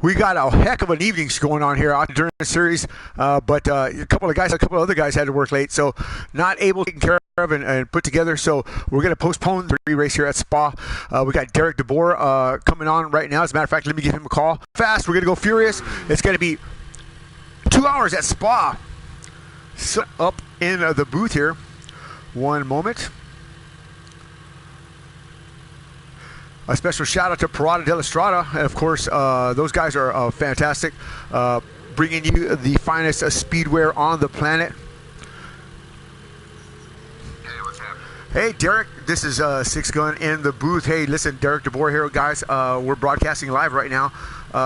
We got a heck of an evening going on here during the series, but a couple of other guys had to work late, so not able to take care of and put together. So we're going to postpone the race here at Spa. We got Derek DeBoer coming on right now. As a matter of fact, let me give him a call. Fast, we're going to go furious. It's going to be 2 hours at Spa. So up in the booth here. One moment. A special shout out to Parada de la Strada, and of course, those guys are fantastic, bringing you the finest speedwear on the planet. Hey, what's happening? Hey, Derek, this is Six Gun in the booth. Hey, listen, Derek DeBoer here, guys. We're broadcasting live right now.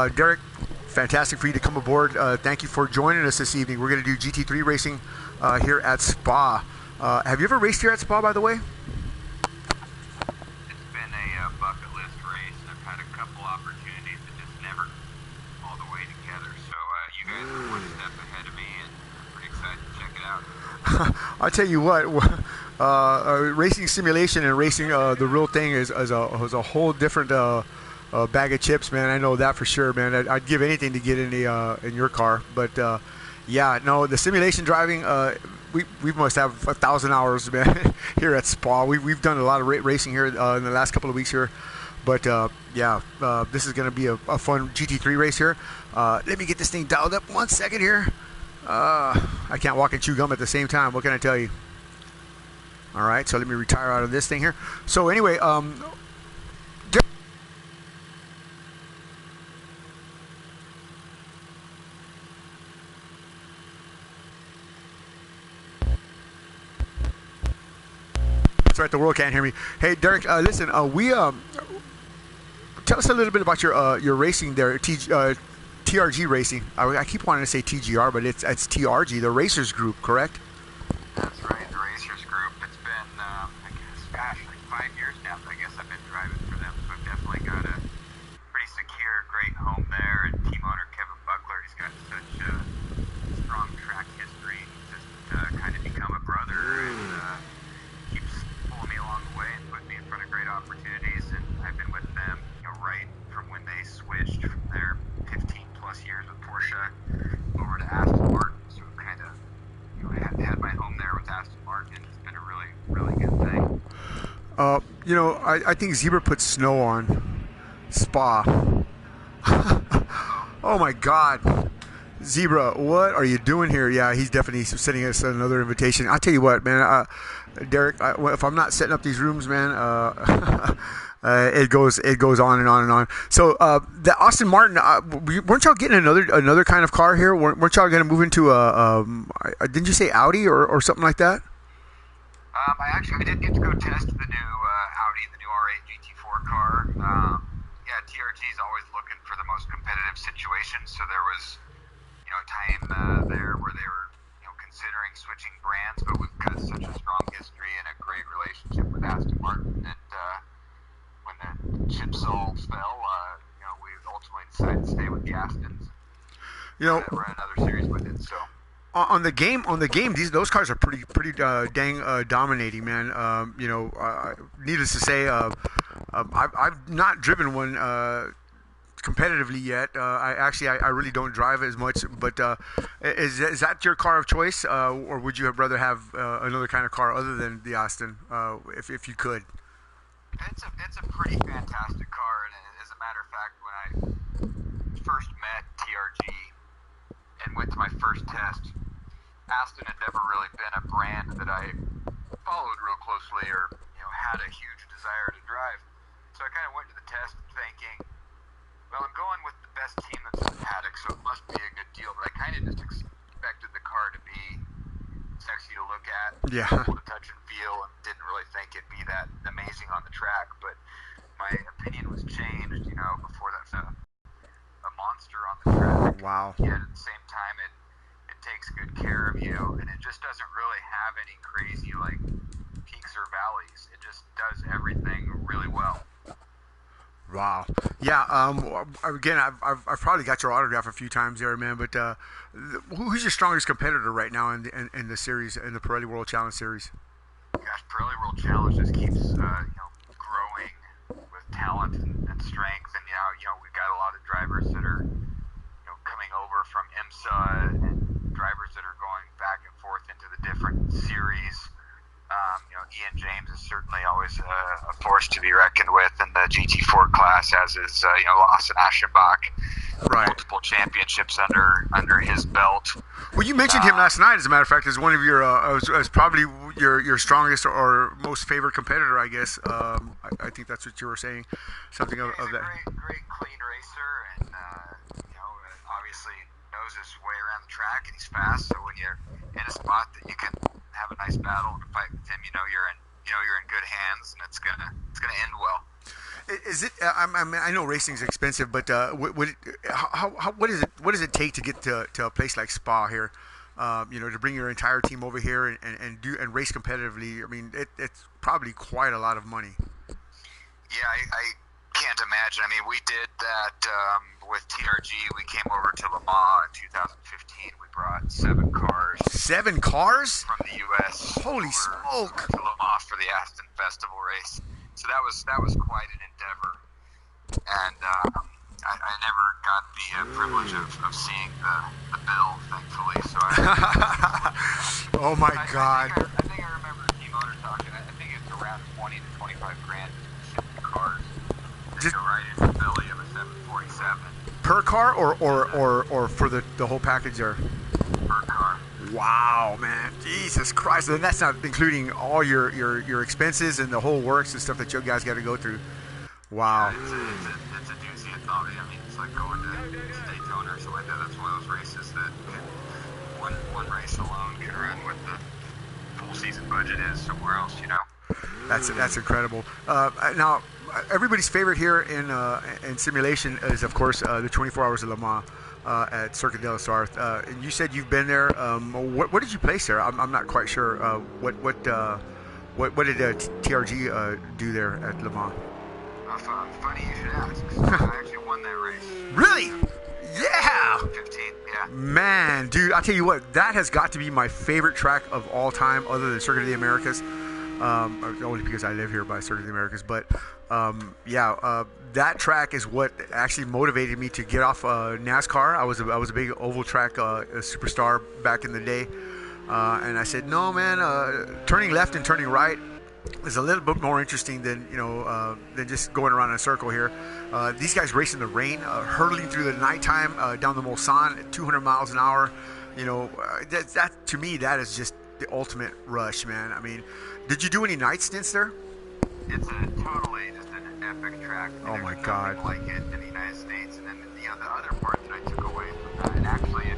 Derek, fantastic for you to come aboard. Thank you for joining us this evening. We're going to do GT3 racing here at Spa. Have you ever raced here at Spa, by the way? I'll tell you what, racing simulation and racing the real thing is a whole different bag of chips, man. I know that for sure, man. I'd give anything to get in your car, but yeah, no, the simulation driving, we must have 1,000 hours, man, here at Spa. We've done a lot of racing here in the last couple of weeks here, but yeah, this is going to be a fun GT3 race here. Let me get this thing dialed up 1 second here. I can't walk and chew gum at the same time. What can I tell you? All right, so let me retire out of this thing here. So anyway, that's right, the world can't hear me. Hey, Derek, listen, tell us a little bit about your racing there, TRG Racing. I keep wanting to say TGR, but it's TRG, the Racers Group, correct? That's right, the Racers Group. It's been, I guess, gosh, like 5 years now. I guess I've been driving for them, so I've definitely got a pretty secure, great home there. And team owner Kevin Buckler, he's got such a strong track history. He's just kind of become a brother and keeps pulling me along the way and putting me in front of great opportunities. And I've been with them, right from when they switched from their 15 plus years with Porsche over to Aston Martin, so kind of had my home there with Aston Martin, and it's been a really, really good thing. I think Zebra put snow on Spa. Oh my God, Zebra, what are you doing here? Yeah, he's definitely sending us another invitation. I'll tell you what, man, Derek, if I'm not setting up these rooms, man, it goes on and on and on. So the Aston Martin, weren't y'all getting another kind of car here? Weren't y'all going to move into didn't you say Audi or something like that? I did get to go test the new Audi, the new R8 GT4 car. Yeah, TRG is always looking for the most competitive situations. So there was, a time there where they were, considering switching brands, but we've got such a strong history and a great relationship with Aston Martin that when the chips all fell, we ultimately decided to stay with the Astons. Run another series with it. So on the game, those cars are pretty dang dominating, man. Needless to say, I've not driven one competitively yet. I really don't drive as much, but is that your car of choice, or would you have rather have another kind of car other than the Aston, if you could? It's a pretty fantastic car, and as a matter of fact, when I first met TRG and went to my first test, Aston had never really been a brand that I followed real closely or had a huge desire to drive. So I kind of went to the test thinking, well, I'm going with the best team that's in the paddock, so it must be a good deal. But I kind of just expected the car to be sexy to look at, yeah, cool to touch and feel, and didn't really think it'd be that amazing on the track. But my opinion was changed, before that's a monster on the track. Wow. Yet at the same time, it takes good care of you, and it just doesn't really have any crazy peaks or valleys. It just does everything really well. Wow. Yeah. Again, I've probably got your autograph a few times there, man. But who's your strongest competitor right now in the series, in the Pirelli World Challenge Series? Gosh, Pirelli World Challenge just keeps growing with talent and strength, and we've got a lot of drivers that are times, and drivers that are going back and forth into the different series. Ian James is certainly always a force to be reckoned with in the Gt4 class, as is Lawson Aschenbach. Right. Multiple championships under his belt. Well, you mentioned him last night, as a matter of fact, as one of your, as probably your strongest or most favorite competitor, I guess. I think that's what you were saying, something of that. He's a great, clean racer, and obviously knows his way around the track, and he's fast. So when you're in a spot that you can have a nice battle and fight with him, you're in good hands, and it's gonna end well. Is it? I know racing's expensive, but what does it take to get to a place like Spa here? To bring your entire team over here and race competitively. I mean, it's probably quite a lot of money. Yeah, I can't imagine. I mean, we did that with TRG. We came over to Le Mans in 2015. We brought 7 cars. 7 cars? From the U.S. Holy smoke! To Le Mans for the Aston Festival race. So that was quite an endeavor, and I never got the privilege of seeing the bill, thankfully. So oh my God! I think I remember Team Owner talking. I think it's around 20 to 25 grand to ship the cars. Just go right into the belly of a 747. Per car, or for the whole package there? Per car. Wow, man. Jesus Christ. And that's not including all your expenses and the whole works and stuff that you guys got to go through. Wow. Yeah, it's a doozy. I mean, it's like going to Daytona or something like that. That's one of those races that one race alone can run what the full season budget is somewhere else, That's incredible. Now, everybody's favorite here in simulation is, of course, the 24 Hours of Le Mans. At Circuit de la Sarthe. And you said you've been there. What did you place there? I'm not quite sure. What did TRG do there at Le Mans? Funny you should ask. I actually won that race. Really? Yeah. 15. Yeah. Man, dude, I'll tell you what. That has got to be my favorite track of all time, other than Circuit of the Americas. Only because I live here by Circuit of the Americas, but that track is what actually motivated me to get off NASCAR. I was a big oval track superstar back in the day, and I said, no, man, turning left and turning right is a little bit more interesting than just going around in a circle here. These guys race in the rain, hurtling through the nighttime down the Mulsanne at 200 miles an hour. That to me, that is just the ultimate rush, man. I mean, did you do any night stints there? It's totally just an epic track. Oh my God! Like it in the United States, and then the other part that I took away from that. And actually, if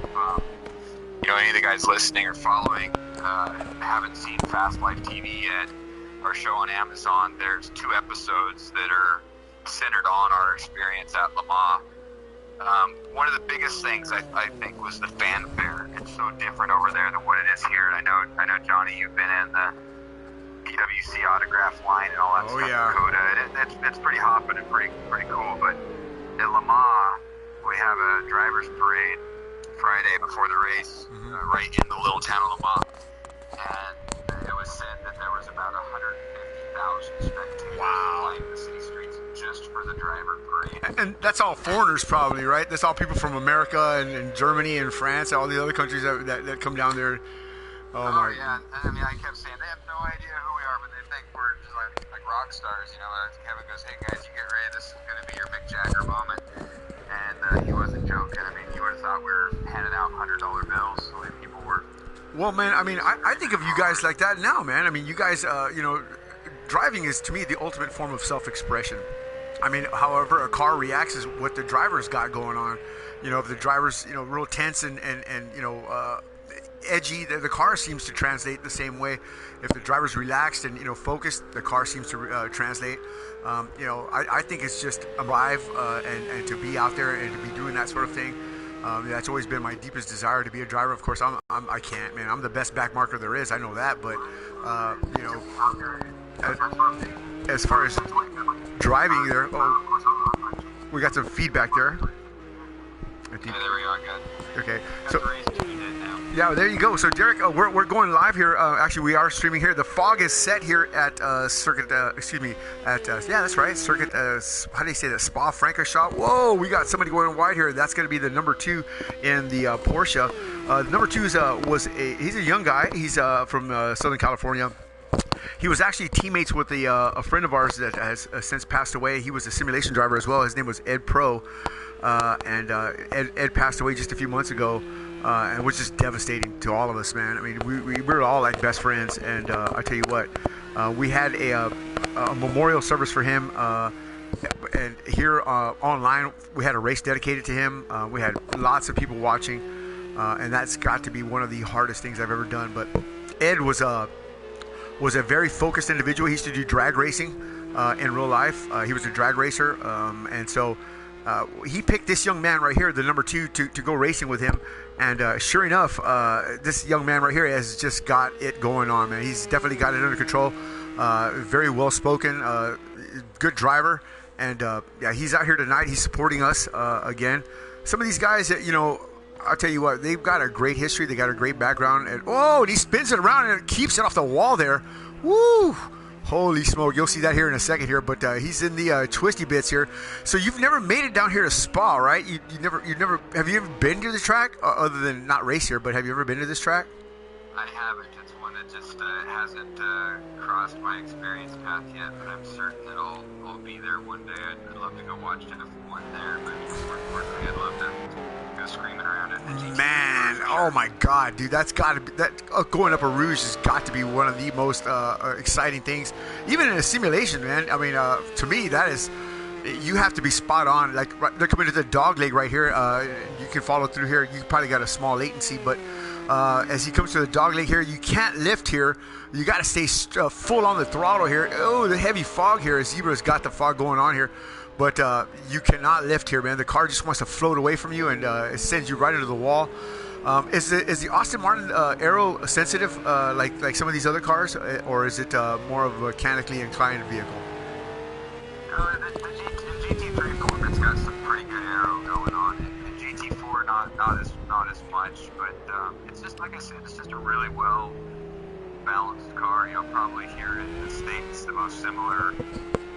any of the guys listening or following haven't seen Fast Life TV yet, our show on Amazon, there's 2 episodes that are centered on our experience at Le Mans. One of the biggest things I think was the fanfare. It's so different over there than what it is here. And I know, Johnny, you've been in the PWC autograph line and all that stuff. Yeah. Dakota. It's pretty hopping and pretty cool. But at Le Mans, we have a driver's parade Friday before the race, right in the little town of Le Mans. And it was said that there was about 150,000 spectators lining the city streets just for the driver parade. And that's all foreigners, probably, right? That's all people from America and Germany and France, all the other countries that come down there. Oh my! Yeah, I mean, I kept saying they have no idea who we are, but they think we're just like rock stars, Kevin goes, "Hey guys, you get ready. This is going to be your Mick Jagger moment," and he wasn't joking. I mean, you would have thought we were handing out $100 bills the way people were. Well, man, I mean, I think of you guys like that now, man. I mean, you guys, driving is to me the ultimate form of self-expression. I mean, however a car reacts is what the driver's got going on. If the driver's real tense and edgy, the car seems to translate the same way. If the driver's relaxed and focused, the car seems to translate. I think it's just alive and to be out there and to be doing that sort of thing. That's always been my deepest desire, to be a driver. Of course, I can't, man. I'm the best back marker there is. I know that, but as far as driving there, we got some feedback there. Yeah, there we go. Good. Okay, so Yeah, there you go. So, Derek, we're going live here. Actually, we are streaming here. The fog is set here at Circuit. Yeah, that's right. Circuit. How do you say that? Spa Francorchamps. Whoa, we got somebody going wide here. That's going to be the number 2 in the Porsche. Number 2 he's a young guy. He's from Southern California. He was actually teammates with a friend of ours that has since passed away. He was a simulation driver as well. His name was Ed Pro, and Ed passed away just a few months ago. And it was just devastating to all of us, man. I mean, we were all like best friends, and I tell you what, we had a memorial service for him, and here online we had a race dedicated to him. We had lots of people watching, and that's got to be one of the hardest things I've ever done. But Ed was a very focused individual. He used to do drag racing in real life. He was a drag racer, and so he picked this young man right here, the number 2, to go racing with him. And sure enough, this young man right here has just got it going on, man. He's definitely got it under control. Very well spoken, good driver, and yeah, he's out here tonight. He's supporting us again. Some of these guys that I'll tell you what, they've got a great history. They got a great background, and and he spins it around and keeps it off the wall there. Woo! Holy smoke! You'll see that here in a second here, but he's in the twisty bits here. So you've never made it down here to Spa, right? You never. Have you ever been to the track, other than not race here? But have you ever been to this track? I haven't. It's one that just hasn't crossed my experience path yet, but I'm certain that I'll be there one day. I'd love to go watch F1 there, but more importantly, I'd love to go screaming around at the Gt3. Man, oh my God, dude, that's got to be going up a Rouge has got to be one of the most exciting things, even in a simulation, man. I mean, to me, that is. You have to be spot on. Like they're coming to the dog leg right here. You can follow through here. You probably got a small latency, but as he comes to the dog leg here, you can't lift here. You got to stay full on the throttle here. Oh, the heavy fog here. Zebra's got the fog going on here, but you cannot lift here, man. The car just wants to float away from you, and it sends you right into the wall. Is the Aston Martin aero sensitive like some of these other cars, or is it more of a mechanically inclined vehicle? The Gt3 Corvette's got some pretty good aero going on. The Gt4 not as much, but it's just like I said, it's just a really well balanced car. Probably here in the States, the most similar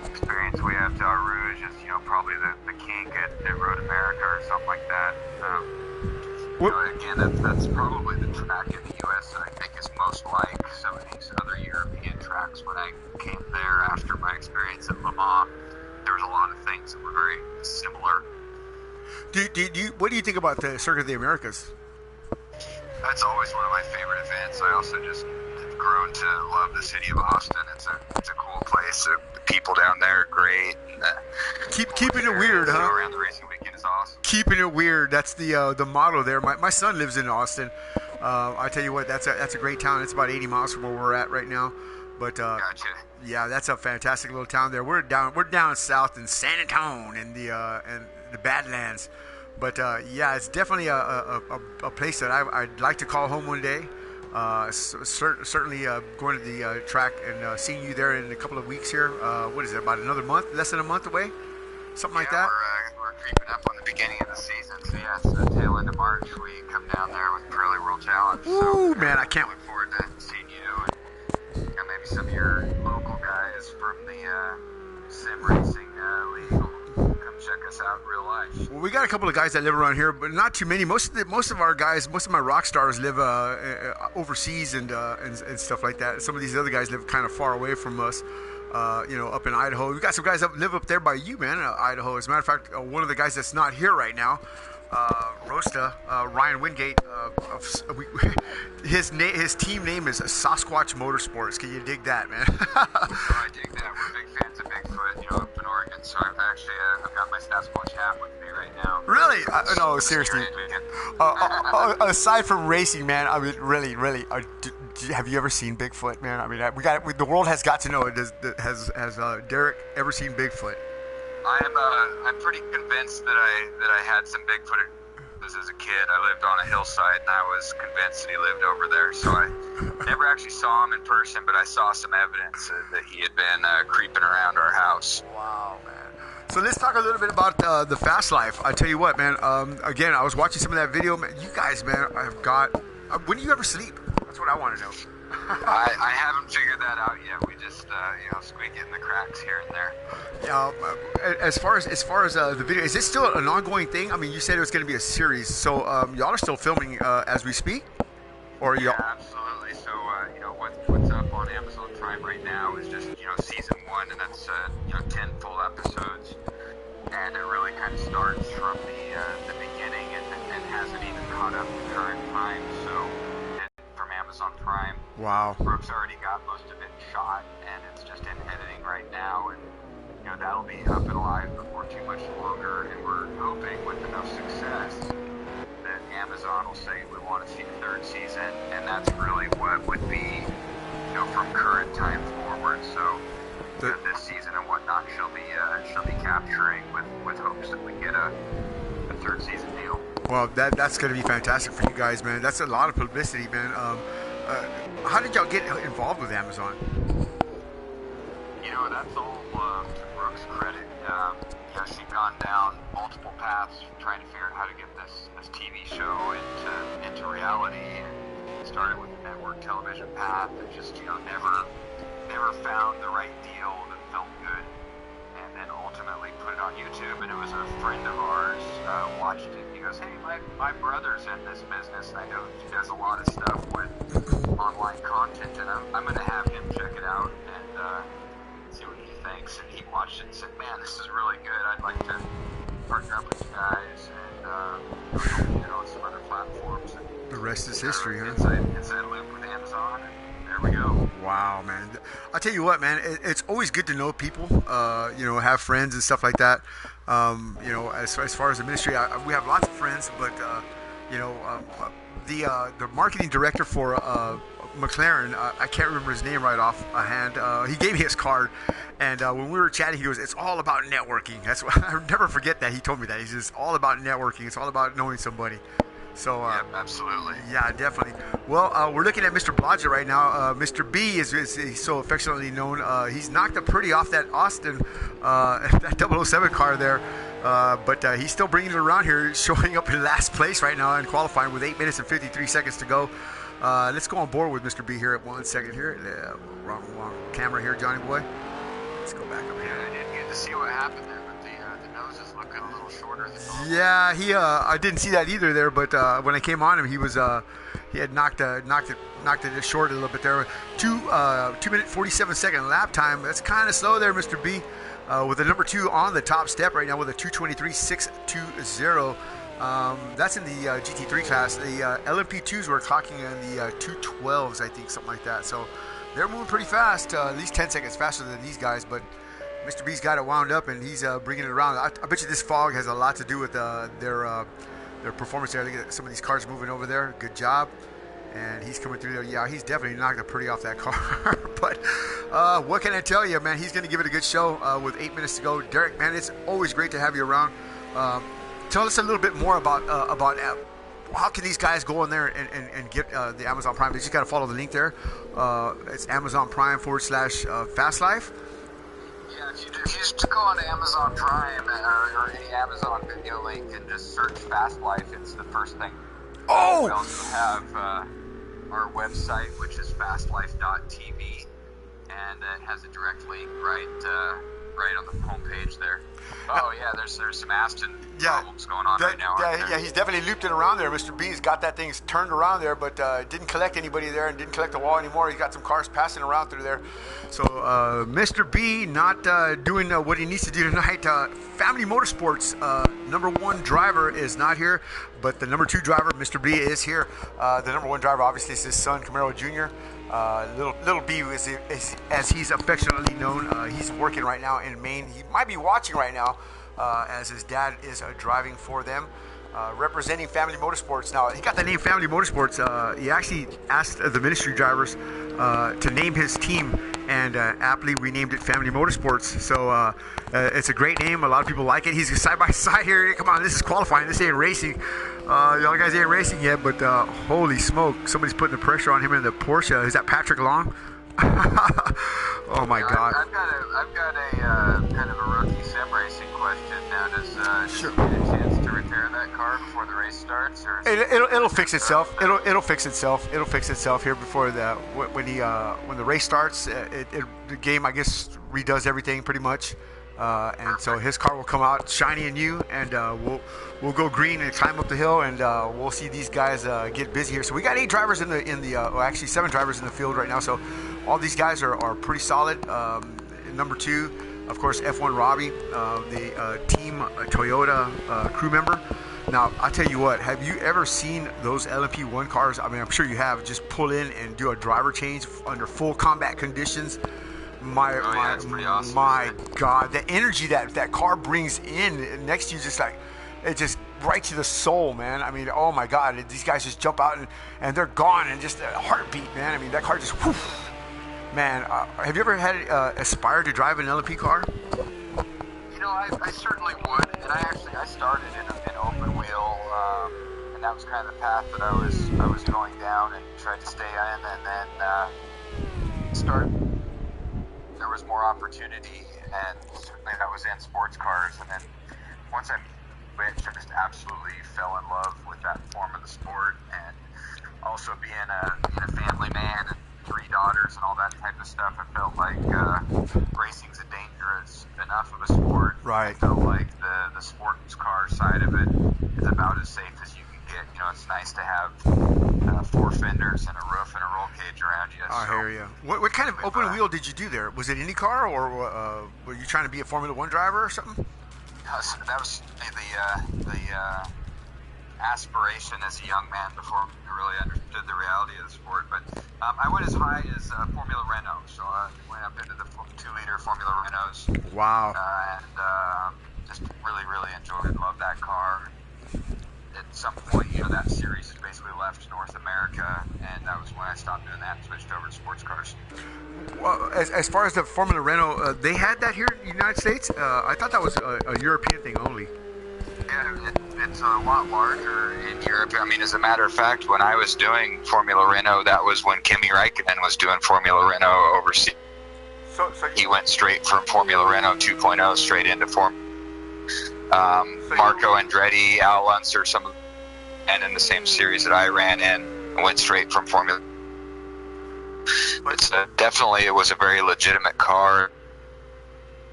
experience we have to our Rouge is probably the kink at Road America or something like that. Again, that's probably the track in the U.S. that I think is most like some of these other European tracks. When I came there after my experience at Le Mans, there was a lot of things that were very similar. What do you think about the Circuit of the Americas? That's always one of my favorite events. I also just have grown to love the city of Austin. It's a cool place. The people down there are great. Keeping it weird, huh? Around the racing weekend is awesome. Keeping it weird. That's the motto there. My son lives in Austin. I tell you what, that's a great town. It's about 80 miles from where we're at right now. But gotcha. Yeah, that's a fantastic little town there. We're down south in San Antonio in the Badlands. But yeah, it's definitely a place that I'd like to call home one day. Certainly going to the track and seeing you there in a couple of weeks here. What is it, about another month? Less than a month away? Something like that? We're creeping up on the beginning of the season. So yeah, it's the tail end of March. We come down there with Pirelli World Challenge. Ooh, so, man, I can't look forward to seeing you and maybe some of your local guys from the sim racing league will come check us out in real life. Well, we got a couple of guys that live around here, but not too many. Most of our guys, most of my rock stars live overseas and stuff like that. Some of these other guys live kind of far away from us. Up in Idaho. We got some guys live up there by you, man, Idaho. As a matter of fact, one of the guys that's not here right now, Rosta, Ryan Wingate, his team name is Sasquatch Motorsports. Can you dig that, man? I dig that. We're big fans of Bigfoot, up in Oregon. So I've got my Sasquatch hat with me right now. Really? No, seriously. Aside from racing, man, I mean, really, have you ever seen Bigfoot, man? I mean, the world has got to know it. Has Derek ever seen Bigfoot? I'm pretty convinced that I had some Bigfoot as a kid. I lived on a hillside, and I was convinced that he lived over there. So I never actually saw him in person, but I saw some evidence that he had been creeping around our house. Wow, man. So let's talk a little bit about the fast life. I tell you what, man. Again, I was watching some of that video. Man, you guys, man, have got When do you ever sleep? That's what I want to know. I haven't figured that out yet. We just squeak it in the cracks here and there. As far as the video, is this still an ongoing thing? I mean, you said it was going to be a series, so y'all are still filming as we speak, or y'all? Yeah, absolutely. So what's up on Amazon Prime right now is just season 1, and that's 10 full episodes, and it really kind of starts from the beginning and hasn't even caught up to current time. So from Amazon Prime. Wow. Brooks already got most of it shot, and it's just in editing right now, and that'll be up and alive before too much longer. And we're hoping with enough success that Amazon will say we want to see a 3rd season, and that's really what would be from current time forward. So this season and whatnot, she'll be capturing with hopes that we get a 3rd season deal. Well, that's going to be fantastic for you guys, man. That's a lot of publicity, man. How did y'all get involved with Amazon? That's all to Brooke's credit. She's gone down multiple paths trying to figure out how to get this TV show into reality. And started with the network television path, and just never found the right deal that felt good. And then ultimately put it on YouTube, and it was a friend of ours watched it. He goes, "Hey, my brother's in this business, and I know he does a lot of stuff with online content, and I'm going to have him check it out and see what he thinks." And he watched it and said, "Man, this is really good. I'd like to partner up with you guys and on some other platforms." And the rest is history, huh? Inside loop with Amazon, and there we go. Wow, man. I'll tell you what, man, it's always good to know people, have friends and stuff like that. As far as the ministry, we have lots of friends, but, the marketing director for McLaren, I can't remember his name right off a hand. He gave me his card, and when we were chatting, he goes, "It's all about networking." That's what I'll never forget that. He told me that. He's just all about networking. It's all about knowing somebody. So, yep, absolutely. Yeah, definitely. Well, we're looking at Mr. Blodgett right now. Mr. B is he's so affectionately known. He's knocked up pretty off that Austin, that 007 car there. But he's still bringing it around here, showing up in last place right now and qualifying with 8 minutes and 53 seconds to go. Let's go on board with Mr. B here at 1 second here. Wrong camera here, Johnny boy. Let's go back up here. Yeah, I didn't get to see what happened there, but the nose is looking a little shorter than normal. Yeah, I didn't see that either there, but when I came on him, he had knocked it short a little bit there. 2 minute 47 second lap time. That's kind of slow there, Mr. B. With the number 2 on the top step right now with a 2:23.620. That's in the GT3 class. The LMP2s were clocking in the 2:12s, I think, something like that. So they're moving pretty fast, at least 10 seconds faster than these guys. But Mr. B's got it wound up, and he's bringing it around. I bet you this fog has a lot to do with their performance there. Look at some of these cars moving over there. Good job. And he's coming through there. Yeah, he's definitely knocked it pretty off that car. But what can I tell you, man? He's going to give it a good show with 8 minutes to go. Derek, man, it's always great to have you around. Tell us a little bit more about how can these guys go in there and get the Amazon Prime. They just got to follow the link there. It's Amazon Prime /Fast Life. Yeah, if you just go on Amazon Prime or any Amazon video link and just search Fast Life, it's the first thing. Oh! We also have our website, which is fastlife.tv, and it has a direct link right on the homepage there. Oh yeah, there's some Aston problems going on right now. Yeah, he's definitely looped it around there. Mr. B's got that thing turned around there, but didn't collect anybody there and didn't collect the wall anymore. He's got some cars passing around through there. So Mr. B not doing what he needs to do tonight. Family Motorsports number 1 driver is not here, but the number 2 driver, Mr. B, is here. The number 1 driver obviously is his son, Camaro Jr. Little B, as he's affectionately known. He's working right now in Maine. He might be watching right now as his dad is driving for them, representing Family Motorsports. Now, he got the name Family Motorsports. He actually asked the ministry drivers to name his team, and aptly we named it Family Motorsports. So it's a great name. A lot of people like it. He's side by side here. Come on, this is qualifying. This ain't racing. Y'all guys ain't racing yet, but holy smoke, somebody's putting the pressure on him in the Porsche. Is that Patrick Long? Oh my God! I've got a kind of a rookie sim racing question. Now, does sure. he get a chance to repair that car before the race starts, or it'll fix itself. It'll fix itself. It'll fix itself here before when the race starts. The game, I guess, redoes everything pretty much, and so his car will come out shiny and new, and we'll go green and climb up the hill, and we'll see these guys get busy here. So we got 8 drivers actually 7 drivers in the field right now. So all these guys are pretty solid. Number 2. Of course, F1 Robbie, the team Toyota crew member. Now, I'll tell you what, have you ever seen those LMP1 cars? I mean, I'm sure you have. Just pull in and do a driver change under full combat conditions. That's pretty awesome, my God, the energy that car brings in next to you, just like, it just right to the soul, man. I mean, oh my God, these guys just jump out and they're gone, and just a heartbeat, man. I mean, that car just, whew. Man, have you ever had aspired to drive an LMP car? You know, I certainly would, and I started in open wheel, and that was kind of the path that I was going down and tried to stay in, and then there was more opportunity, and certainly that was in sports cars, and then once I just absolutely fell in love with that form of the sport, and also being a family man and 3 daughters and all that type of stuff, I felt like racing's a dangerous enough of a sport. Right. I felt like the sports car side of it is about as safe as you can get. You know, it's nice to have 4 fenders and a roof and a roll cage around you. I hear you. What kind of open wheel did you do there? Was it IndyCar, or were you trying to be a Formula One driver or something? That was the aspiration as a young man before I really understood the reality of the sport. But I went as high as Formula Renault, so I went up into the 2-liter Formula Renaults. Wow. And just really, really enjoyed and loved that car. At some point, you know, that series has basically left North America, and that was when I stopped doing that and switched over to sports cars. Well, as far as the Formula Renault, they had that here in the United States? I thought that was a European thing only. Yeah, it's a lot larger in Europe. I mean, as a matter of fact, when I was doing Formula Renault, that was when Kimi Räikkönen was doing Formula Renault overseas. So he went straight from Formula Renault 2.0 straight into Marco Andretti, Al Unser, and in the same series that I ran in, went straight from Formula. But definitely, it was a very legitimate car.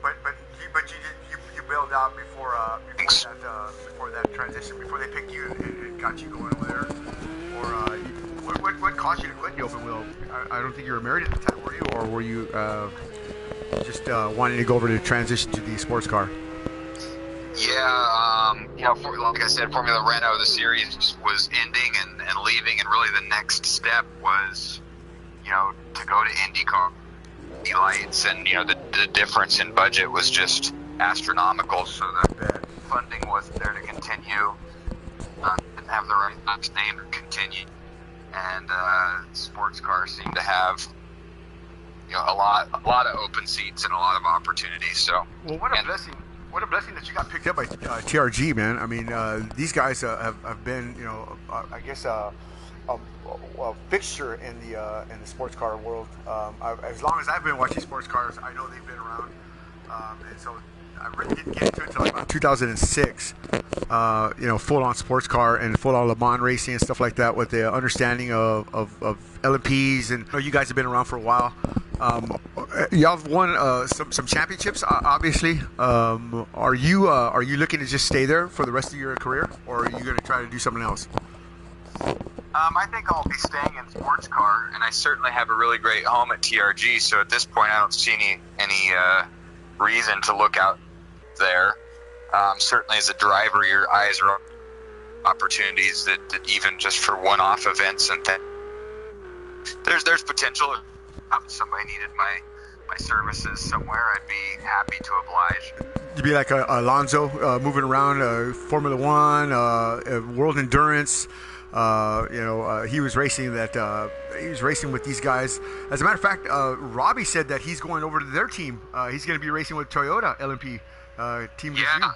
But you bailed out before that transition, before they picked you and got you going over there, or what caused you to quit the open wheel? I don't think you were married at the time, were you, or were you just wanting to go over to transition to the sports car? Yeah, you know, like I said, Formula Renault, the series was ending and leaving, and really the next step was, you know, to go to IndyCar, lights, and you know, the difference in budget was just astronomical, so the funding wasn't there to continue. Didn't have the right name to continue, and sports cars seem to have, you know, a lot of open seats and a lot of opportunities. So, well, what a blessing! What a blessing that you got picked up by TRG, man. I mean, these guys have been, you know, I guess a fixture in the sports car world. As long as I've been watching sports cars, I know they've been around, and so I really didn't get into it until like about 2006. You know, full-on sports car and full-on Le Mans racing and stuff like that, with the understanding of LMPs, and you know, you guys have been around for a while. Y'all have won some championships, obviously. Are you looking to just stay there for the rest of your career, or are you going to try to do something else? I think I'll be staying in sports car, and I certainly have a really great home at TRG. So at this point, I don't see any reason to look out there. Certainly, as a driver, your eyes are on opportunities that even just for one-off events and things. There's potential. If somebody needed my services somewhere, I'd be happy to oblige. You'd be like Alonso, moving around Formula One, World Endurance. You know, he was racing with these guys. As a matter of fact, Robbie said that he's going over to their team. He's going to be racing with Toyota LMP team. Yeah.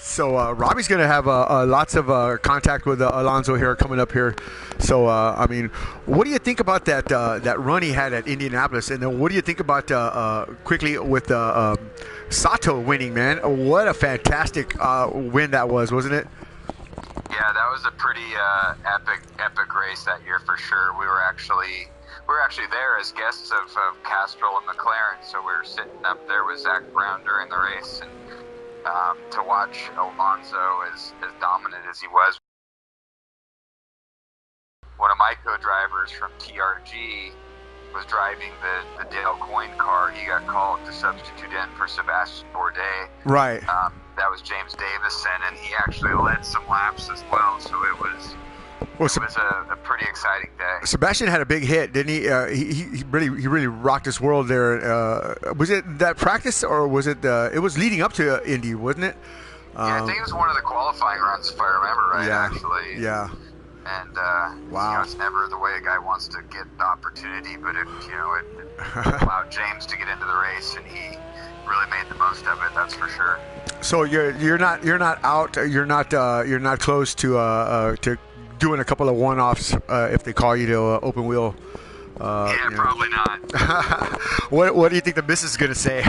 So Robbie's going to have lots of contact with Alonso here coming up here. So I mean, what do you think about that run he had at Indianapolis? And then what do you think about quickly with Sato winning, man? What a fantastic win that was, wasn't it? Yeah, that was a pretty epic race that year for sure. We were actually there as guests of Castrol and McLaren, so we were sitting up there with Zach Brown during the race, and to watch Alonso as dominant as he was. One of my co-drivers from TRG was driving the Dale Coyne car. He got called to substitute in for Sebastian Bourdais. Right. That was James Davison, and he actually led some laps as well. So it was a pretty exciting day. Sebastian had a big hit, didn't he? He really rocked his world there. Was it that practice, or was it? It was leading up to Indy, wasn't it? Yeah, I think it was one of the qualifying runs, if I remember right. Yeah. Actually. Yeah. And wow. It's never the way a guy wants to get the opportunity, but it allowed James to get into the race, and he really made the most of it. That's for sure. So you're not out. You're not close to doing a couple of one-offs if they call you to open wheel. Probably not. What do you think the missus is going to say?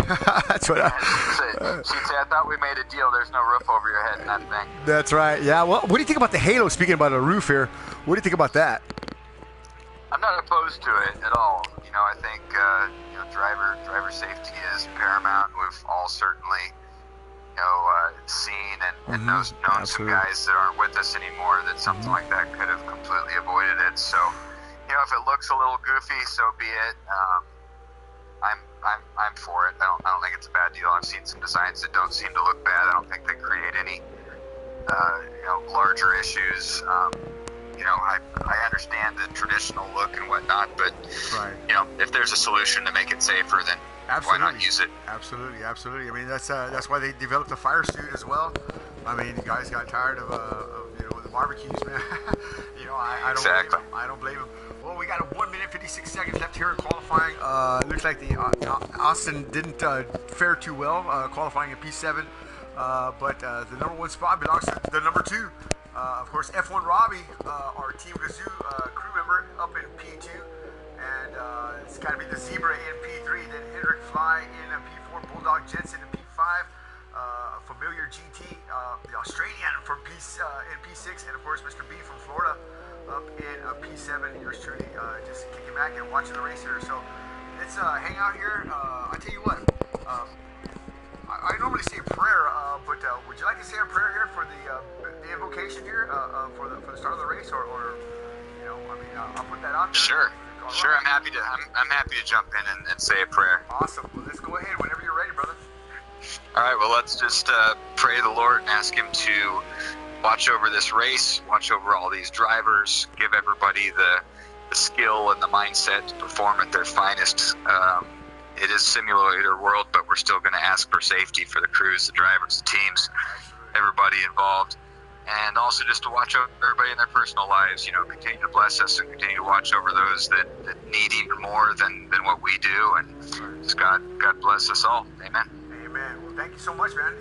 That's what she'd say, I thought we made a deal. There's no roof over your head in that thing. That's right. Yeah. Well, what do you think about the halo? Speaking about a roof here, what do you think about that? I'm not opposed to it at all. I think driver safety is paramount. We've all certainly seen and known some guys that aren't with us anymore that something like that could have completely avoided it. So, if it looks a little goofy, so be it. I'm for it. I don't think it's a bad deal. I've seen some designs that don't seem to look bad. I don't think they create any larger issues. I understand the traditional look and whatnot, but right. If there's a solution to make it safer, then absolutely. Why not use it? Absolutely. I mean, that's why they developed the fire suit as well. I mean, the guys got tired of the barbecues, man. I don't exactly. blame them. I don't blame them. Well, we got 1 minute 56 seconds left here in qualifying. Looks like the Austin didn't fare too well qualifying in P7, but the number one spot belongs to the number two. Of course, F1 Robbie, our Team Gazoo crew member, up in P2, and it's got to be the Zebra in P3. Then Hendrik Fly in P4, Bulldog Jensen in P5, Familiar GT, the Australian from in P6, and of course Mr. B from Florida up in P7. Yours truly, just kicking back and watching the race here. So let's hang out here. I tell you what. I normally say a prayer, but would you like to say a prayer here for the invocation here for the start of the race, or I'll put that out there. Sure. I'm happy to jump in and say a prayer. Awesome. Well, let's go ahead whenever you're ready, brother. All right. Well, let's just pray the Lord and ask Him to watch over this race, watch over all these drivers, give everybody the skill and the mindset to perform at their finest. It is simulator world, but we're still going to ask for safety for the crews, the drivers, the teams, everybody involved. And also just to watch over everybody in their personal lives, continue to bless us and continue to watch over those that need even more than what we do. And just God bless us all. Amen. Amen. Well, thank you so much, man.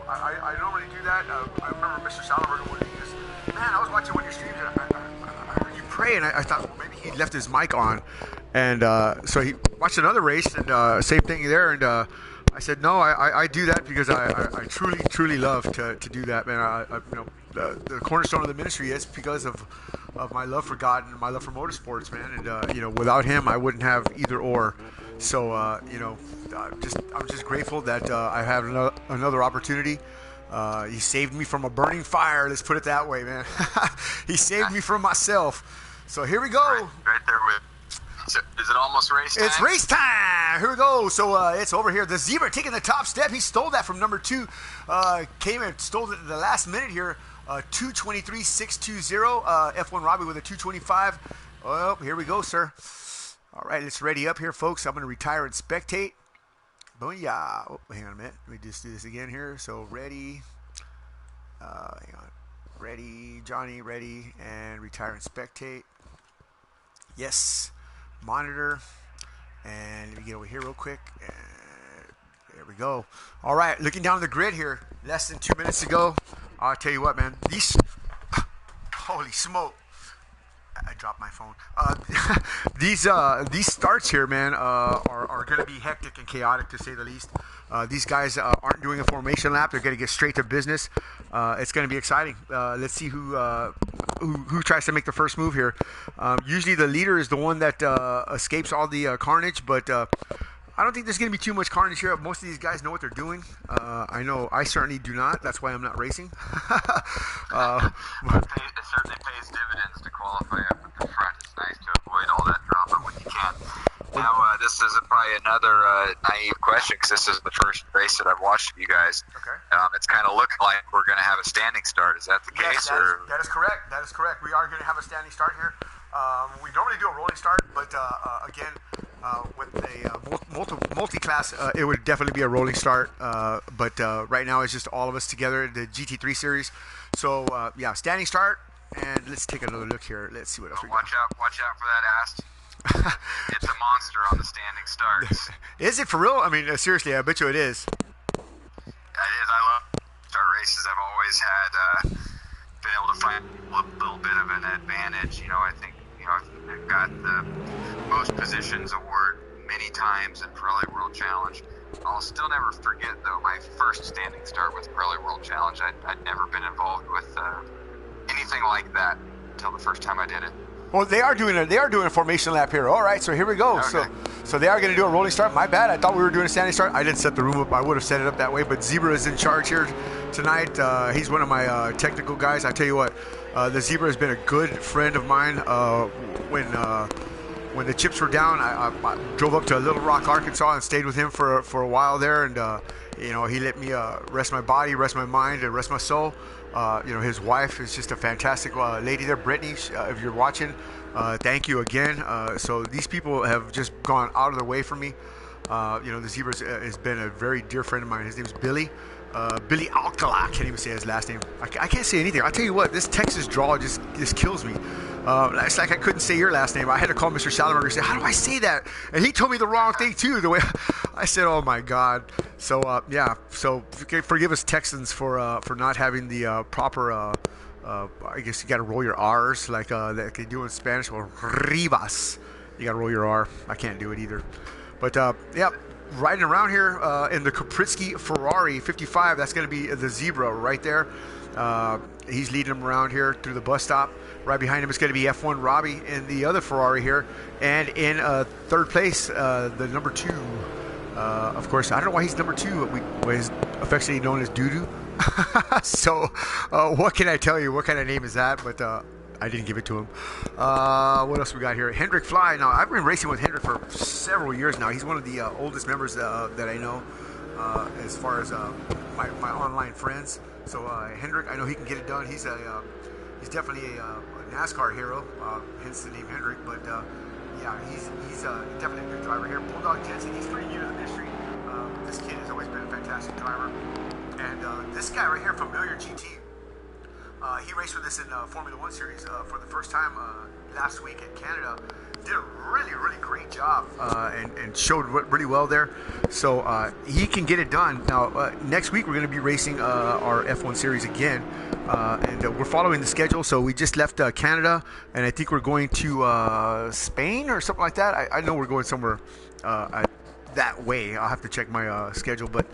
I normally do that. I remember Mr. Salaberger when he just, man, I was watching one of your streams and I heard you pray, and I thought, well, maybe he left his mic on. And so he watched another race, and same thing there. And I said, no, I do that because I truly love to do that, man. The cornerstone of the ministry is because of my love for God and my love for motorsports, man. And without Him, I wouldn't have either or. So I'm just grateful that I have another opportunity. He saved me from a burning fire. Let's put it that way, man. He saved me from myself. So here we go. Right there with. Is it almost race time? It's race time. Here we go. So it's over here. The Zebra taking the top step. He stole that from number 2. Came and stole it at the last minute here. 2:23.620. F1 Robbie with a 2:25. Oh, here we go, sir. All right, let's ready up here, folks. I'm going to retire and spectate. Booyah. Oh, hang on a minute. Let me just do this again here. So ready. Hang on. Ready, Johnny, ready, and retire and spectate. Yes. Monitor, and let me get over here real quick, and there we go. All right, looking down the grid here, less than 2 minutes ago. I'll tell you what, man, these, holy smoke, I dropped my phone. These starts here, man, are going to be hectic and chaotic to say the least. These guys aren't doing a formation lap; they're going to get straight to business. It's going to be exciting. Let's see who tries to make the first move here. Usually, the leader is the one that escapes all the carnage, but I don't think there's going to be too much carnage here. Most of these guys know what they're doing. I know I certainly do not. That's why I'm not racing. It certainly pays dividends to qualify up at the front. It's nice to avoid all that drama when you can. Now, this is probably another naive question because this is the first race that I've watched of you guys. Okay. It's kind of looking like we're going to have a standing start. Is that the case? That is correct. That is correct. We are going to have a standing start here. We normally do a rolling start, but again, with a multi-class, it would definitely be a rolling start. But right now, it's just all of us together in the Gt3 series. So yeah, standing start, and let's take another look here. Let's see what else we got. Watch out for that ast. It's a monster on the standing starts. Is it for real? I mean, seriously, I bet you it is. It is. I love start races. I've always had been able to find a little bit of an advantage. I think I've got the most positions award many times in Pirelli World Challenge. I'll still never forget, though, my first standing start with Pirelli World Challenge. I'd never been involved with anything like that until the first time I did it. Well, they are doing a formation lap here. All right, so here we go. Okay. So they are going to do a rolling start. My bad. I thought we were doing a standing start. I didn't set the room up. I would have set it up that way. But Zebra is in charge here tonight. He's one of my technical guys. I tell you what, the Zebra has been a good friend of mine. When the chips were down, I drove up to Little Rock, Arkansas, and stayed with him for a while there. And he let me rest my body, rest my mind, and rest my soul. His wife is just a fantastic lady there, Brittany. If you're watching, thank you again. So these people have just gone out of their way for me. The Zebra has been a very dear friend of mine. His name's Billy. Billy Alcala. I can't even say his last name. I can't say anything. I'll tell you what, this Texas drawl just kills me. It's like I couldn't say your last name. I had to call Mr. Schallenberger and say, how do I say that? And he told me the wrong thing too. The way I said, oh my God. So yeah. So forgive us Texans for not having the proper. I guess you got to roll your R's like they do in Spanish. Or Rivas. You got to roll your R. I can't do it either. But yeah. Riding around here in the Kapritski Ferrari 55, that's going to be the Zebra right there. He's leading them around here through the bus stop. Right behind him is going to be F1 Robbie in the other Ferrari here. And in third place, the number 2. Of course, I don't know why he's number 2. He's affectionately known as Doodoo. So what can I tell you? What kind of name is that? But I didn't give it to him. What else we got here? Hendrik Fly. Now, I've been racing with Hendrik for several years now. He's one of the oldest members that I know as far as my online friends. So Hendrik, I know he can get it done. He's definitely a NASCAR hero, hence the name Hendrik. But yeah, he's definitely a good driver here. Bulldog Jensen, he's pretty new to the industry. This kid has always been a fantastic driver. And this guy right here, Familiar GT. He raced with us in Formula One series for the first time last week in Canada. Did a really, really great job and showed really well there. So he can get it done. Now, next week we're going to be racing our F1 series again. And we're following the schedule. So we just left Canada, and I think we're going to Spain or something like that. I know we're going somewhere that way. I'll have to check my schedule. But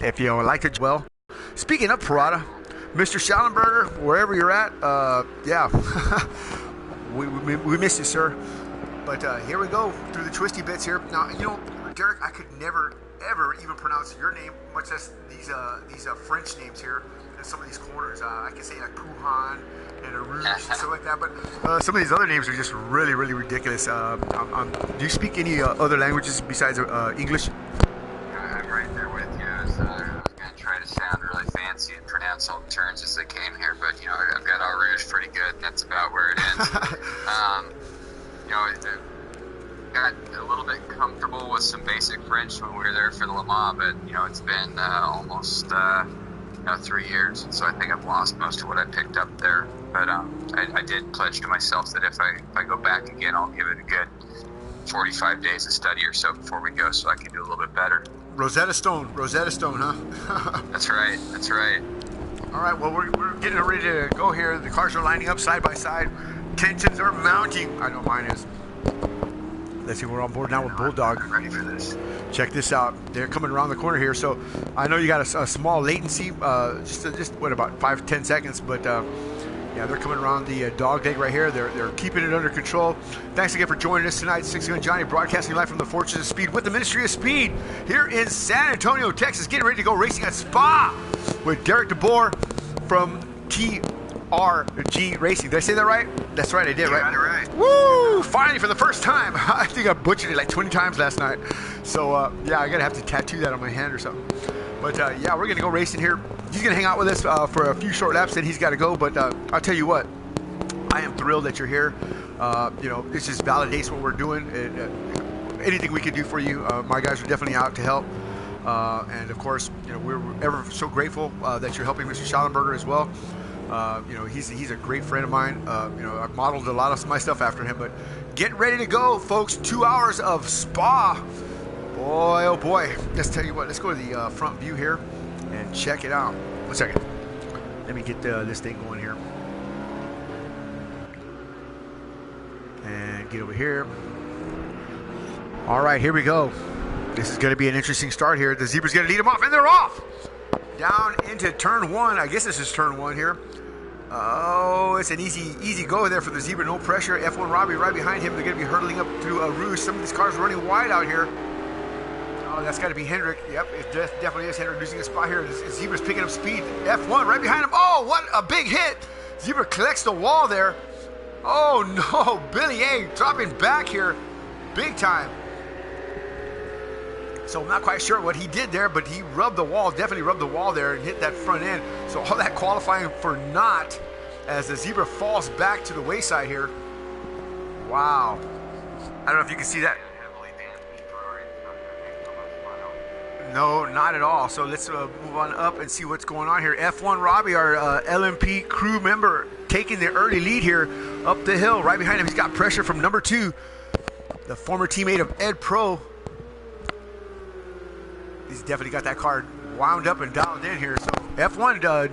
if you like to, well, speaking of Parada, Mr. Schallenberger, wherever you're at, yeah, we miss you, sir. But here we go through the twisty bits here. Now, Derek, I could never, ever even pronounce your name, much less these French names here in some of these corners. I can say like Puhan and Arouge and stuff like that, but some of these other names are just really, really ridiculous. Do you speak any other languages besides English? I'm right there with you. I was going to try to sound really fancy and pronounce all the turns as they came here, but I've got Eau Rouge pretty good, and that's about where it ends. I got a little bit comfortable with some basic French when we were there for the Le Mans, but it's been almost 3 years, so I think I've lost most of what I picked up there. But I did pledge to myself that if I go back again, I'll give it a good 45 days of study or so before we go, so I can do a little bit better. Rosetta Stone, huh? That's right. All right, well, we're getting ready to go here. The cars are lining up side by side. Tensions are mounting. I know mine is. Let's see, we're on board now with Bulldog. I'm ready for this. Check this out. They're coming around the corner here. So I know you got a small latency, just what, about 5-10 seconds, but yeah, they're coming around the dog leg right here. They're keeping it under control. Thanks again for joining us tonight. 6 Gun Johnny broadcasting live from the Fortress of Speed with the Ministry of Speed here in San Antonio, Texas. Getting ready to go racing at Spa with Derek DeBoer from Gt3 Racing. Did I say that right? That's right, I did, right? Got it right. Woo! Finally, for the first time. I think I butchered it like 20 times last night. So, yeah, I'm going to have to tattoo that on my hand or something. But, yeah, we're going to go racing here. He's going to hang out with us for a few short laps, then he's got to go. But I'll tell you what, I am thrilled that you're here. You know, this just validates what we're doing. Anything we can do for you, my guys are definitely out to help. And, of course, you know, we're ever so grateful that you're helping Mr. Schallenberger as well. You know, he's a great friend of mine. You know, I've modeled a lot of my stuff after him. But get ready to go, folks. 2 hours of Spa. Boy, oh boy. Let's tell you what. Let's go to the front view here and check it out. 1 second. Let me get this thing going here. And get over here. All right, here we go. This is going to be an interesting start here. The zebra's going to lead them off, and they're off. Down into turn 1. I guess this is turn 1 here. Oh, it's an easy go there for the zebra. No pressure. F1 Robbie right behind him. They're going to be hurtling up through a rouge. Some of these cars are running wide out here. Oh, that's got to be Hendrick. Yep, it definitely is Hendrick losing a spot here. Zebra's picking up speed. F1 right behind him. Oh, what a big hit. Zebra collects the wall there. Oh, no. Billy A dropping back here big time. So I'm not quite sure what he did there, but he rubbed the wall, definitely rubbed the wall there and hit that front end. So all that qualifying for naught as the zebra falls back to the wayside here. Wow. I don't know if you can see that. No, not at all. So let's move on up and see what's going on here. F1 Robbie, our LMP crew member, taking the early lead here up the hill. Right behind him, he's got pressure from number 2, the former teammate of Ed Pro. He's definitely got that car wound up and dialed in here. So F1,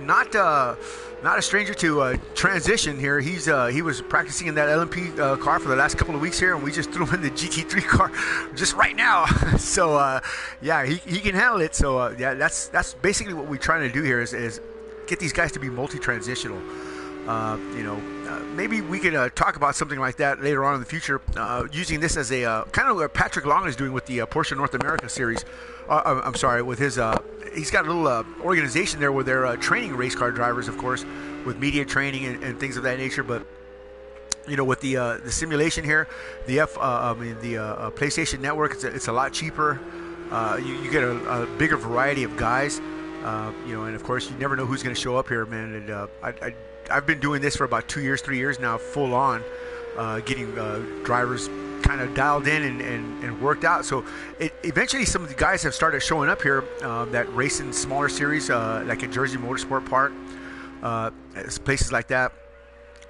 not a stranger to transition here. He was practicing in that LMP car for the last couple of weeks here, and we just threw him in the GT3 car just right now. So yeah, he can handle it. So yeah, that's basically what we're trying to do here is get these guys to be multi-transitional. You know, maybe we could talk about something like that later on in the future, using this as a kind of what Patrick Long is doing with the Porsche North America series. I'm sorry, with his he's got a little organization there where they're training race car drivers, of course, with media training and things of that nature. But you know, with the simulation here, the PlayStation Network, it's a lot cheaper. You get a bigger variety of guys. You know, and of course, you never know who's going to show up here, man. And I've been doing this for about 2 years, 3 years now, full on, getting drivers kind of dialed in and worked out. So eventually some of the guys have started showing up here that race in smaller series, like at Jersey Motorsport Park, places like that.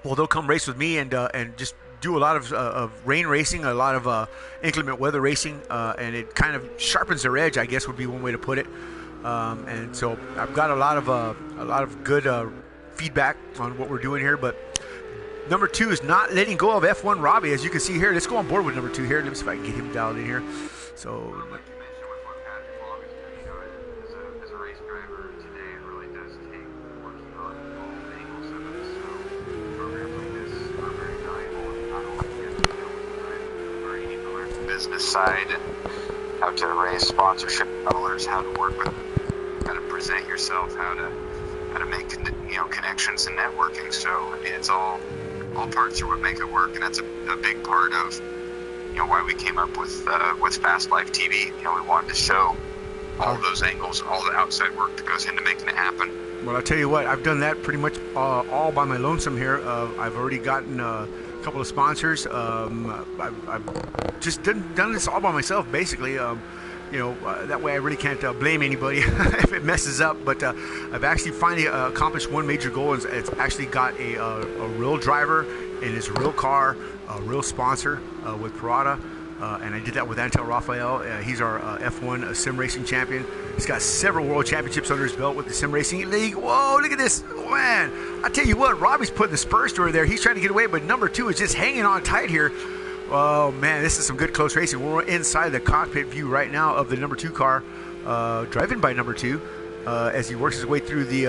Well, they'll come race with me and just do a lot of rain racing, a lot of inclement weather racing, and it kind of sharpens their edge, I guess would be one way to put it. And so I've got a lot of good feedback on what we're doing here, but number 2 is not letting go of F1 Robbie, as you can see here. Let's go on board with number 2 here. Let me see if I can get him dialed in here. So, like you mentioned with what Patrick Long is doing, you know, as a race driver today, it really does take working on all angles of it. So programs like this are very valuable, not only get to know what you need to learn the business side and how to raise sponsorship dollars, how to work with, how to present yourself, how to make connections and networking. So I mean, it's all parts are what make it work, and that's a big part of why we came up with Fast Life TV. You know, we wanted to show all those angles, all the outside work that goes into making it happen. Well, I'll tell you what, I've done that pretty much all by my lonesome here. I've already gotten a couple of sponsors. I've just done this all by myself, basically. That way I really can't blame anybody if it messes up. But I've actually finally accomplished one major goal. It's actually got a real driver in his real car, a real sponsor with Parada. and I did that with Antel Rafael. He's our F1 sim racing champion. He's got several world championships under his belt with the sim racing league. Whoa, look at this. Man, I tell you what, Robbie's putting the spurs to her there. He's trying to get away, but number 2 is just hanging on tight here. Oh, man, this is some good close racing. We're inside the cockpit view right now of the number 2 car, driven by number 2, as he works his way through the,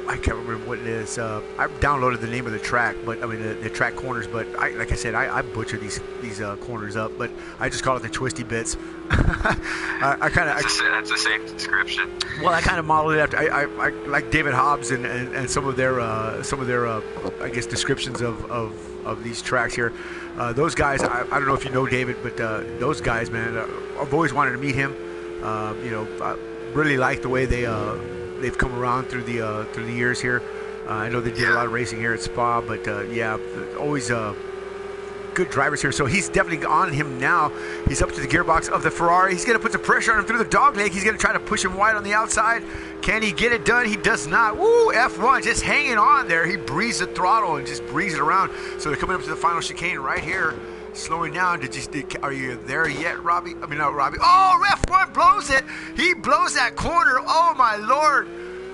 I can't remember what it is. I downloaded the name of the track, but I mean the track corners. But like I said, I butcher these corners up. But I just call it the twisty bits. I kind of that's a safe description. Well, I kind of modeled it after I like David Hobbs and some of their I guess descriptions of these tracks here. Those guys, I don't know if you know David, but those guys, man, I've always wanted to meet him. I really like the way they've come around through the years here. I know they did a lot of racing here at Spa, but yeah, always good drivers here. So he's definitely on him now. He's up to the gearbox of the Ferrari. He's going to put some pressure on him through the dog leg. He's going to try to push him wide on the outside. Can he get it done? He does not. Woo, F1 just hanging on there. He breezed the throttle and just breezed it around. So they're coming up to the final chicane right here. Slowing down. Are you there yet, Robbie? I mean, not Robbie. Oh, F1 blows it. He blows that corner. Oh, my Lord.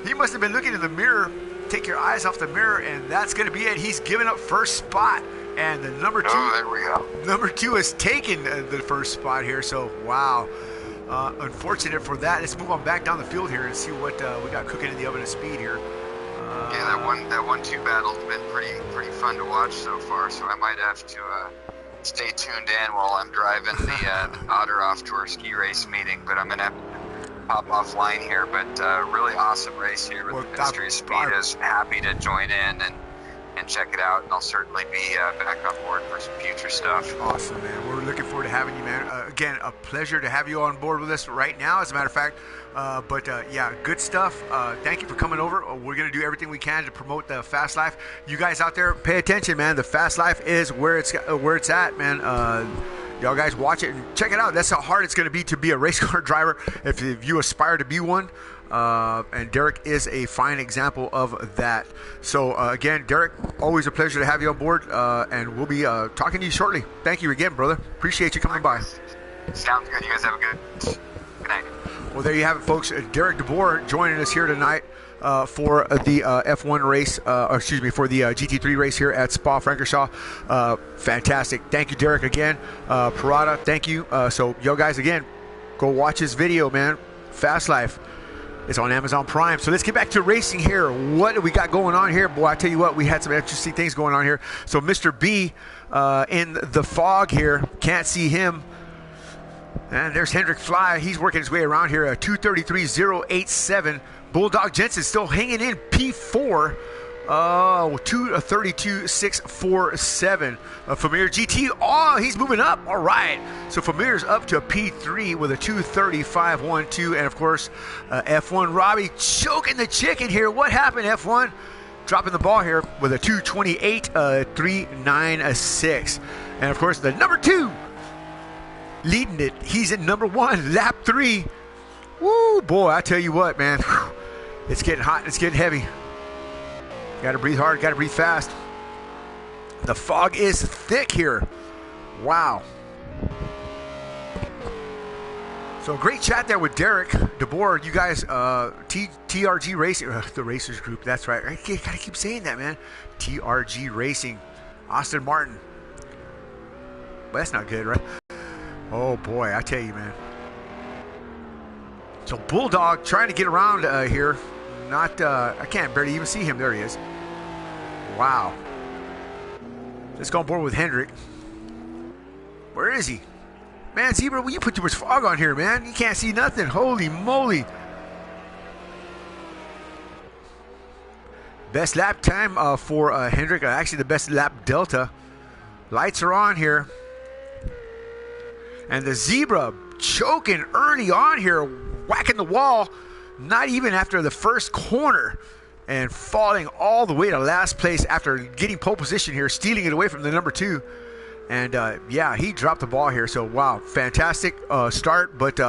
He must have been looking in the mirror. Take your eyes off the mirror, and that's going to be it. He's giving up first spot. And the number 2, there we go. Number 2 has taken the first spot here. So, wow. Unfortunate for that. Let's move on back down the field here and see what we got cooking in the oven of speed here. Yeah, that 1-2 battle's been pretty fun to watch so far. So I might have to stay tuned in while I'm driving the Otter off to our ski race meeting. But I'm gonna have to pop offline here. But really awesome race here with the Ministry of Speed. Is happy to join in and check it out, and I'll certainly be back on board for some future stuff. Awesome, man. We're looking forward to having you, man. Again, a pleasure to have you on board with us right now, as a matter of fact. Yeah, good stuff. Thank you for coming over. We're going to do everything we can to promote the Fast Life. You guys out there, pay attention, man. The Fast Life is where it's at, man. Y'all guys watch it and check it out. That's how hard it's going to be a race car driver if you aspire to be one. And Derek is a fine example of that. So again, Derek, always a pleasure to have you on board, and we'll be talking to you shortly. Thank you again, brother. Appreciate you coming by. Sounds good. You guys have a good night. Well, there you have it, folks. Derek DeBoer joining us here tonight for the F1 race, for the GT3 race here at Spa-Francorchamps. Fantastic. Thank you, Derek, again. Parada, thank you. So, yo, guys, again, go watch his video, man. Fast Life. It's on Amazon Prime. So let's get back to racing here. What do we got going on here? Boy, I tell you what, we had some interesting things going on here. So Mr. B in the fog here. Can't see him. And there's Hendrik Fly. He's working his way around here. 2:33.087. Bulldog Jensen still hanging in P4. 2:32.647. Famir GT. Oh, he's moving up. All right. So Famir's up to a P3 with a 2:35.12. And of course, F1 Robbie choking the chicken here. What happened, F1? Dropping the ball here with a 2:28.396. And of course, the number 2 leading it. He's in number 1, lap 3. Woo, boy, I tell you what, man. It's getting hot. It's getting heavy. Got to breathe hard. Got to breathe fast. The fog is thick here. Wow. So great chat there with Derek DeBoer. You guys, TRG Racing, the Racers Group. That's right. I gotta keep saying that, man. TRG Racing. Austin Martin. Well, that's not good, right? Oh boy, I tell you, man. So Bulldog trying to get around here. I can't barely even see him. There he is. Wow. Let's go on board with Hendrik. Where is he? Man, Zebra, will you put too much fog on here, man? You can't see nothing. Holy moly. Best lap time for Hendrik. Actually, the best lap delta. Lights are on here. And the Zebra choking early on here, whacking the wall. Not even after the first corner, and falling all the way to last place after getting pole position here, stealing it away from the number 2. And yeah, he dropped the ball here. So wow, fantastic start, but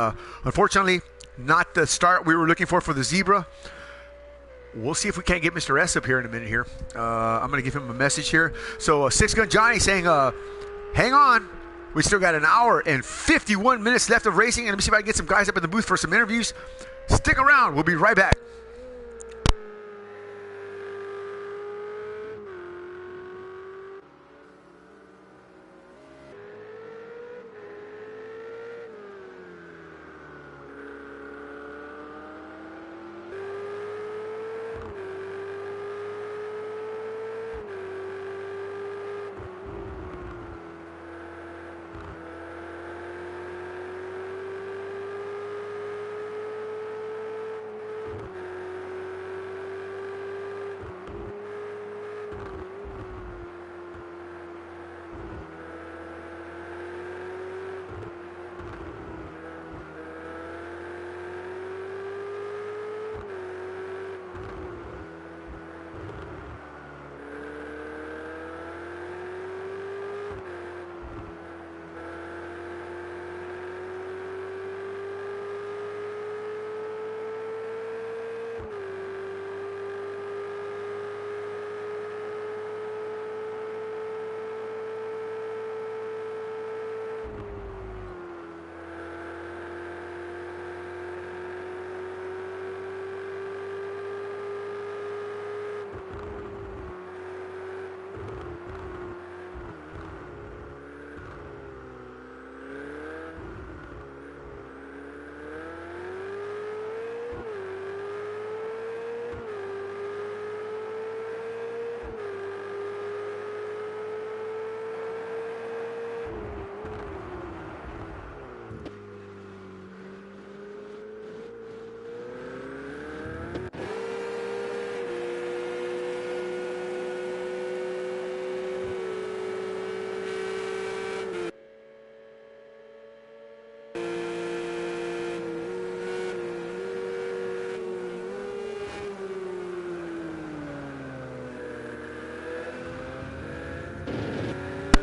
unfortunately not the start we were looking for the Zebra. We'll see if we can't get Mr. S up here in a minute here. I'm going to give him a message here. So Six Gun Johnny saying, hang on. We still got an hour and 51 minutes left of racing. And let me see if I can get some guys up in the booth for some interviews. Stick around. We'll be right back.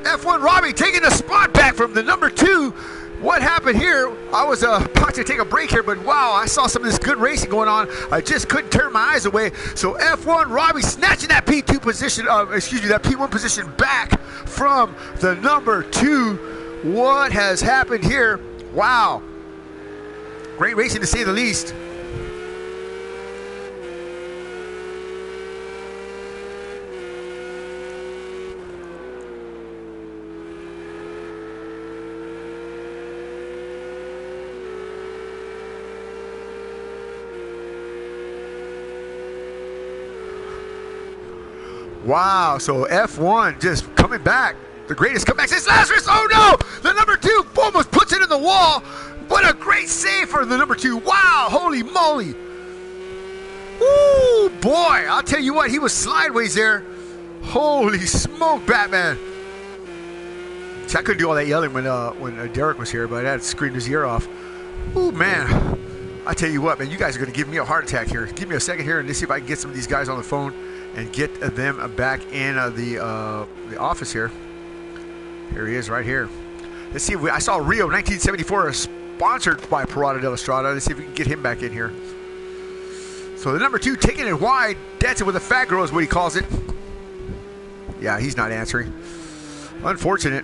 F1 Robbie taking the spot back from the number 2. What happened here? I was about to take a break here, but wow, I saw some of this good racing going on. I just couldn't turn my eyes away. So F1 Robbie snatching that P2 position, that P1 position back from the number 2. What has happened here? Wow. Great racing to say the least. Wow, so F1 just coming back. The greatest comeback since Lazarus. Oh no! The number 2 almost puts it in the wall. What a great save for the number 2. Wow, holy moly. Woo, boy, I'll tell you what, he was sideways there. Holy smoke, Batman. See, I couldn't do all that yelling when Derek was here, but I had to scream his ear off. Ooh, man. I tell you what, man, you guys are going to give me a heart attack here. Give me a second here and let's see if I can get some of these guys on the phone and get them back in the office here. Here he is right here. Let's see if I saw Rio 1974 sponsored by Parada de la Strada. Let's see if we can get him back in here. So the number 2 taking it wide, dancing with a fat girl is what he calls it. Yeah, he's not answering. Unfortunate.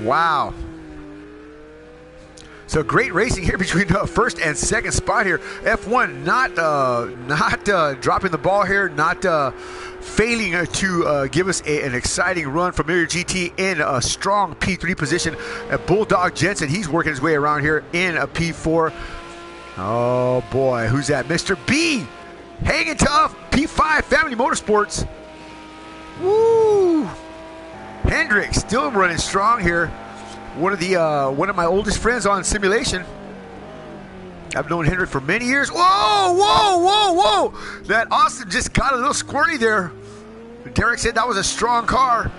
Wow. So great racing here between first and second spot here. F1 not dropping the ball here, not failing to give us an exciting run. Familiar GT in a strong P3 position. Bulldog Jensen, he's working his way around here in a P4. Oh boy, who's that? Mr. B, hanging tough. P5 Family Motorsports. Woo! Hendrick still running strong here. One of my oldest friends on simulation. I've known Hendrick for many years. Whoa, whoa, whoa, whoa! That Austin just got a little squirty there. Derek said that was a strong car.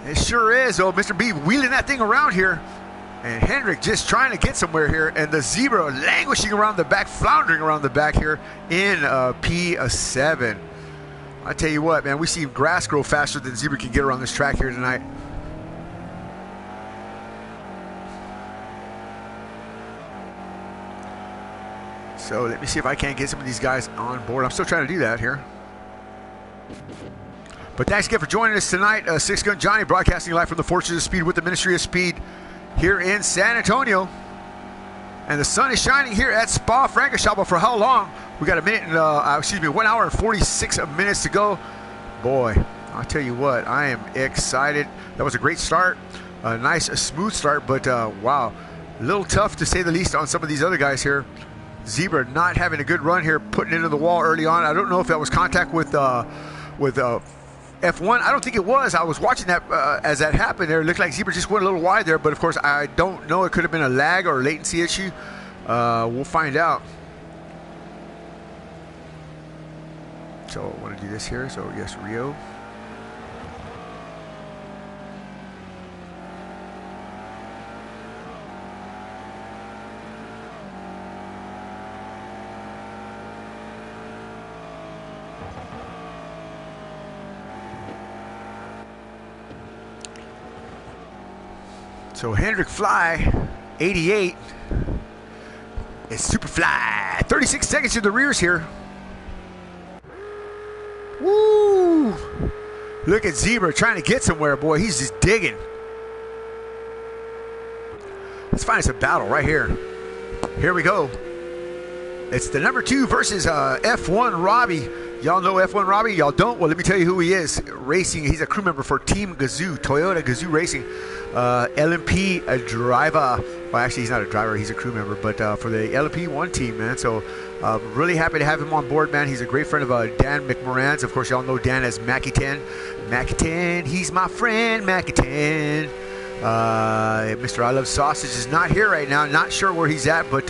It sure is. Oh, Mr. B wheeling that thing around here. And Hendrick just trying to get somewhere here. And the Zebra languishing around the back, floundering around the back here in P7. I tell you what, man, we see grass grow faster than Zebra can get around this track here tonight. So let me see if I can't get some of these guys on board. I'm still trying to do that here. But thanks again for joining us tonight. Six Gun Johnny broadcasting live from the Fortress of Speed with the Ministry of Speed here in San Antonio. And the sun is shining here at Spa Francorchamps. For how long? We got 1 hour and 46 minutes to go. Boy, I'll tell you what, I am excited. That was a great start. A nice, smooth start, but wow. A little tough to say the least on some of these other guys here. Zebra not having a good run here, putting into the wall early on. I don't know if that was contact with F1. I don't think it was. I was watching that as that happened there. It looked like Zebra just went a little wide there, but of course I don't know. It could have been a lag or a latency issue. We'll find out. So I want to do this here. So yes, Rio. So Hendrick Fly, 88. It's Superfly. 36 seconds to the rears here. Woo! Look at Zebra trying to get somewhere, boy. He's just digging. Let's find us a battle right here. Here we go. It's the number 2 versus F1 Robbie. Y'all know F1 Robbie? Y'all don't? Well, let me tell you who he is. Racing. He's a crew member for Team Gazoo, Toyota Gazoo Racing. LMP, a driver. Well, actually, he's not a driver. He's a crew member, but for the LMP1 team, man. So really happy to have him on board, man. He's a great friend of Dan McMoran's. Of course, y'all know Dan as Mackie 10. Mackie 10, he's my friend, Mackie 10. Mr. I Love Sausage is not here right now. Not sure where he's at, but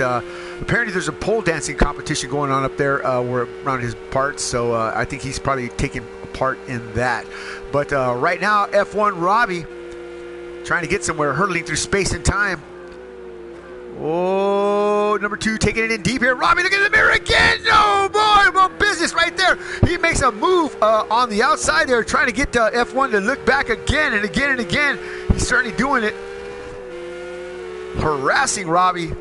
apparently there's a pole dancing competition going on up there around his parts. So I think he's probably taking part in that. But right now, F1 Robbie trying to get somewhere, hurtling through space and time. Oh, number 2 taking it in deep here. Robbie, look at the mirror again. No, boy, well, business right there. He makes a move on the outside there, trying to get F1 to look back again and again and again. He's certainly doing it. Harassing Robbie.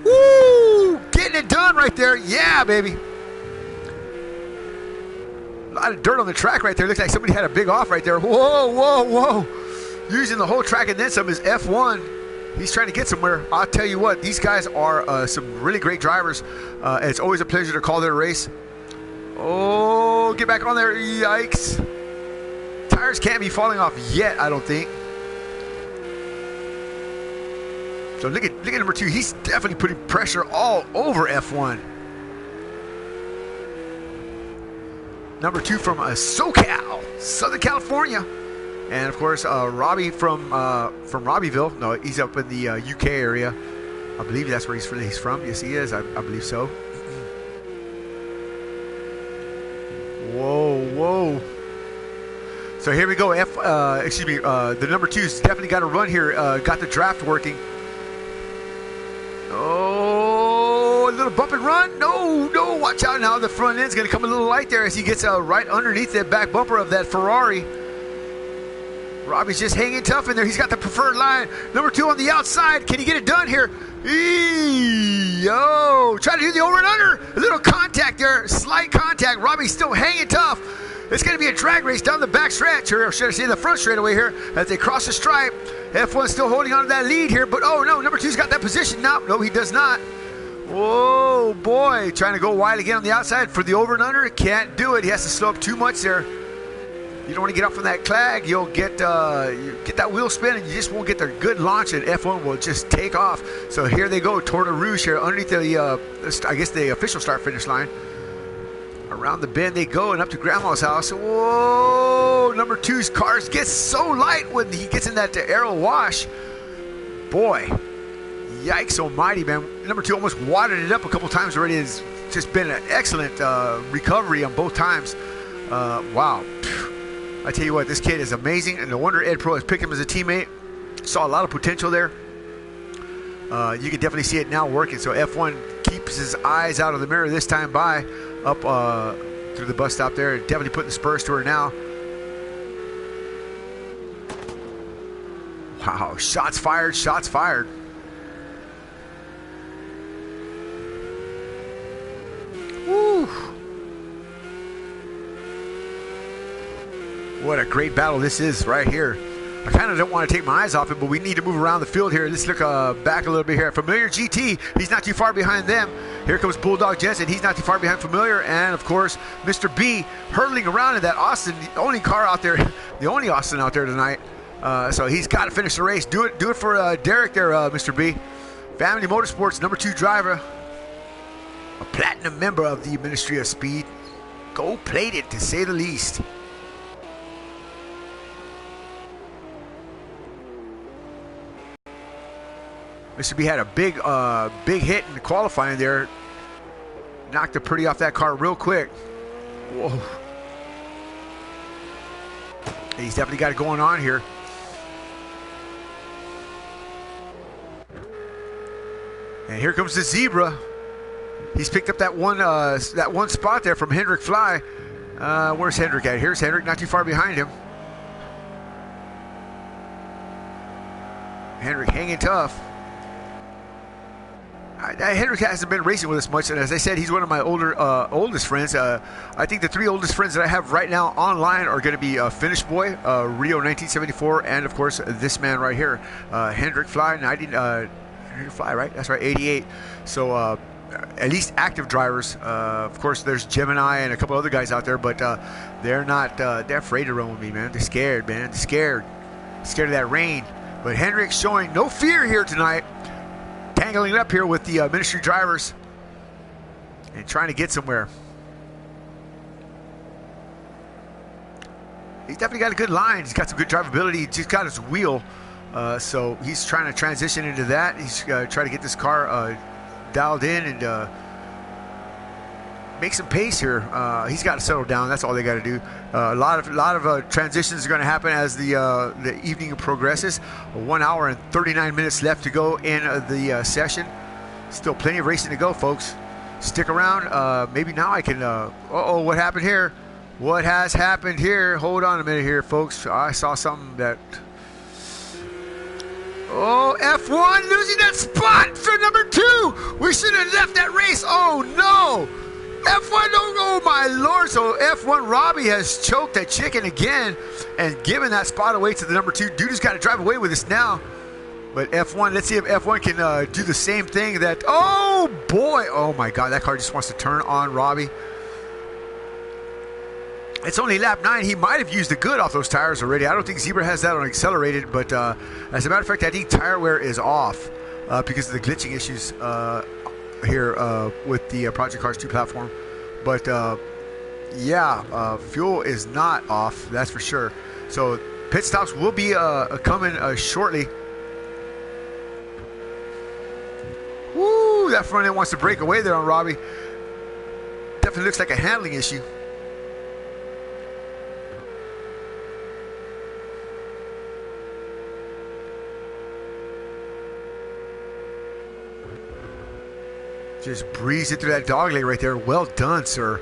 Woo! Getting it done right there. Yeah, baby. A lot of dirt on the track right there. Looks like somebody had a big off right there. Whoa, whoa, whoa. Using the whole track and then some is F1. He's trying to get somewhere. I'll tell you what, these guys are some really great drivers. It's always a pleasure to call their race. Oh, get back on there. Yikes. Tires can't be falling off yet, I don't think. So look at number 2. He's definitely putting pressure all over F1. Number 2 from SoCal, Southern California. And of course, Robbie from Robbieville. No, he's up in the UK area. I believe that's where he's from. Yes, he is. I believe so. Whoa, whoa. So here we go. The number 2's definitely got a run here. Got the draft working. Oh, a little bump and run. No, no, watch out now. The front end's going to come a little light there as he gets right underneath that back bumper of that Ferrari. Robbie's just hanging tough in there. He's got the preferred line. Number 2 on the outside. Can he get it done here? Yo, try to do the over and under. A little contact there. Slight contact. Robbie's still hanging tough. It's going to be a drag race down the back stretch, or should I say the front straightaway here, as they cross the stripe. F1 still holding on to that lead here, but oh no, number 2's got that position now. No, he does not. Whoa, boy, trying to go wide again on the outside for the over and under. Can't do it. He has to slow up too much there. You don't want to get off from that clag. You'll get that wheel spin, and you just won't get the good launch, and F1 will just take off. So here they go, Tour de Rouge here underneath the, I guess the official start-finish line. Around the bend they go and up to Grandma's house. Whoa! Number 2's cars gets so light when he gets in that aero wash. Boy, yikes almighty, man. Number 2 almost watered it up a couple times already. It's just been an excellent recovery on both times. Wow. I tell you what, this kid is amazing, and no wonder Ed Pro has picked him as a teammate. Saw a lot of potential there. You can definitely see it now working. So F1 keeps his eyes out of the mirror this time by up through the bus stop there. Definitely putting the spurs to her now. Wow, shots fired, shots fired. Woo. What a great battle this is right here. I kind of don't want to take my eyes off it, but we need to move around the field here. Let's look back a little bit here. Familiar GT, he's not too far behind them. Here comes Bulldog Jensen, he's not too far behind Familiar. And of course, Mr. B hurtling around in that Austin, the only car out there, the only Austin out there tonight. So he's got to finish the race. Do it for Derek there, Mr. B. Family Motorsports, number 2 driver. A platinum member of the Ministry of Speed. Gold-plated, to say the least. Mr. B had a big hit in the qualifying there. Knocked the pretty off that car real quick. Whoa. He's definitely got it going on here. And here comes the Zebra. He's picked up that one spot there from Hendrick Fly. Where's Hendrick at? Here's Hendrick, not too far behind him. Hendrick hanging tough. Hendrick hasn't been racing with us much, and as I said, he's one of my oldest friends. I think the 3 oldest friends that I have right now online are going to be Finish Boy, Rio 1974, and of course this man right here, Hendrick Fly, Hendrick Fly, right? That's right, 88. So at least active drivers. Of course, there's Gemini and a couple other guys out there, but they're not. They're afraid to run with me, man. They're scared, man. They're scared of that rain. But Hendrick's showing no fear here tonight. Tangling it up here with the ministry drivers and trying to get somewhere. He's definitely got a good line. He's got some good drivability. He's just got his wheel. So he's trying to transition into that. He's trying to get this car dialed in and make some pace here. He's got to settle down. That's all they got to do. A lot of transitions are going to happen as the evening progresses. 1 hour and 39 minutes left to go in the session. Still plenty of racing to go, folks. Stick around. Maybe now I can. Uh-oh, what happened here? What has happened here? Hold on a minute here, folks. I saw something that. Oh, F1 losing that spot for number 2. We should have left that race. Oh no. F1, oh my lord. So F1 Robbie has choked that chicken again and given that spot away to the number 2. Dude has got to drive away with us now. But F1, let's see if F1 can do the same thing that, oh boy. Oh my God, that car just wants to turn on Robbie. It's only lap 9. He might have used the good off those tires already. I don't think Zebra has that on accelerated, but as a matter of fact, I think tire wear is off because of the glitching issues here with the Project Cars 2 platform. But yeah, fuel is not off, that's for sure. So pit stops will be coming shortly. Woo, that front end wants to break away there on Robbie. Definitely looks like a handling issue. Just breeze it through that dog leg right there. Well done, sir.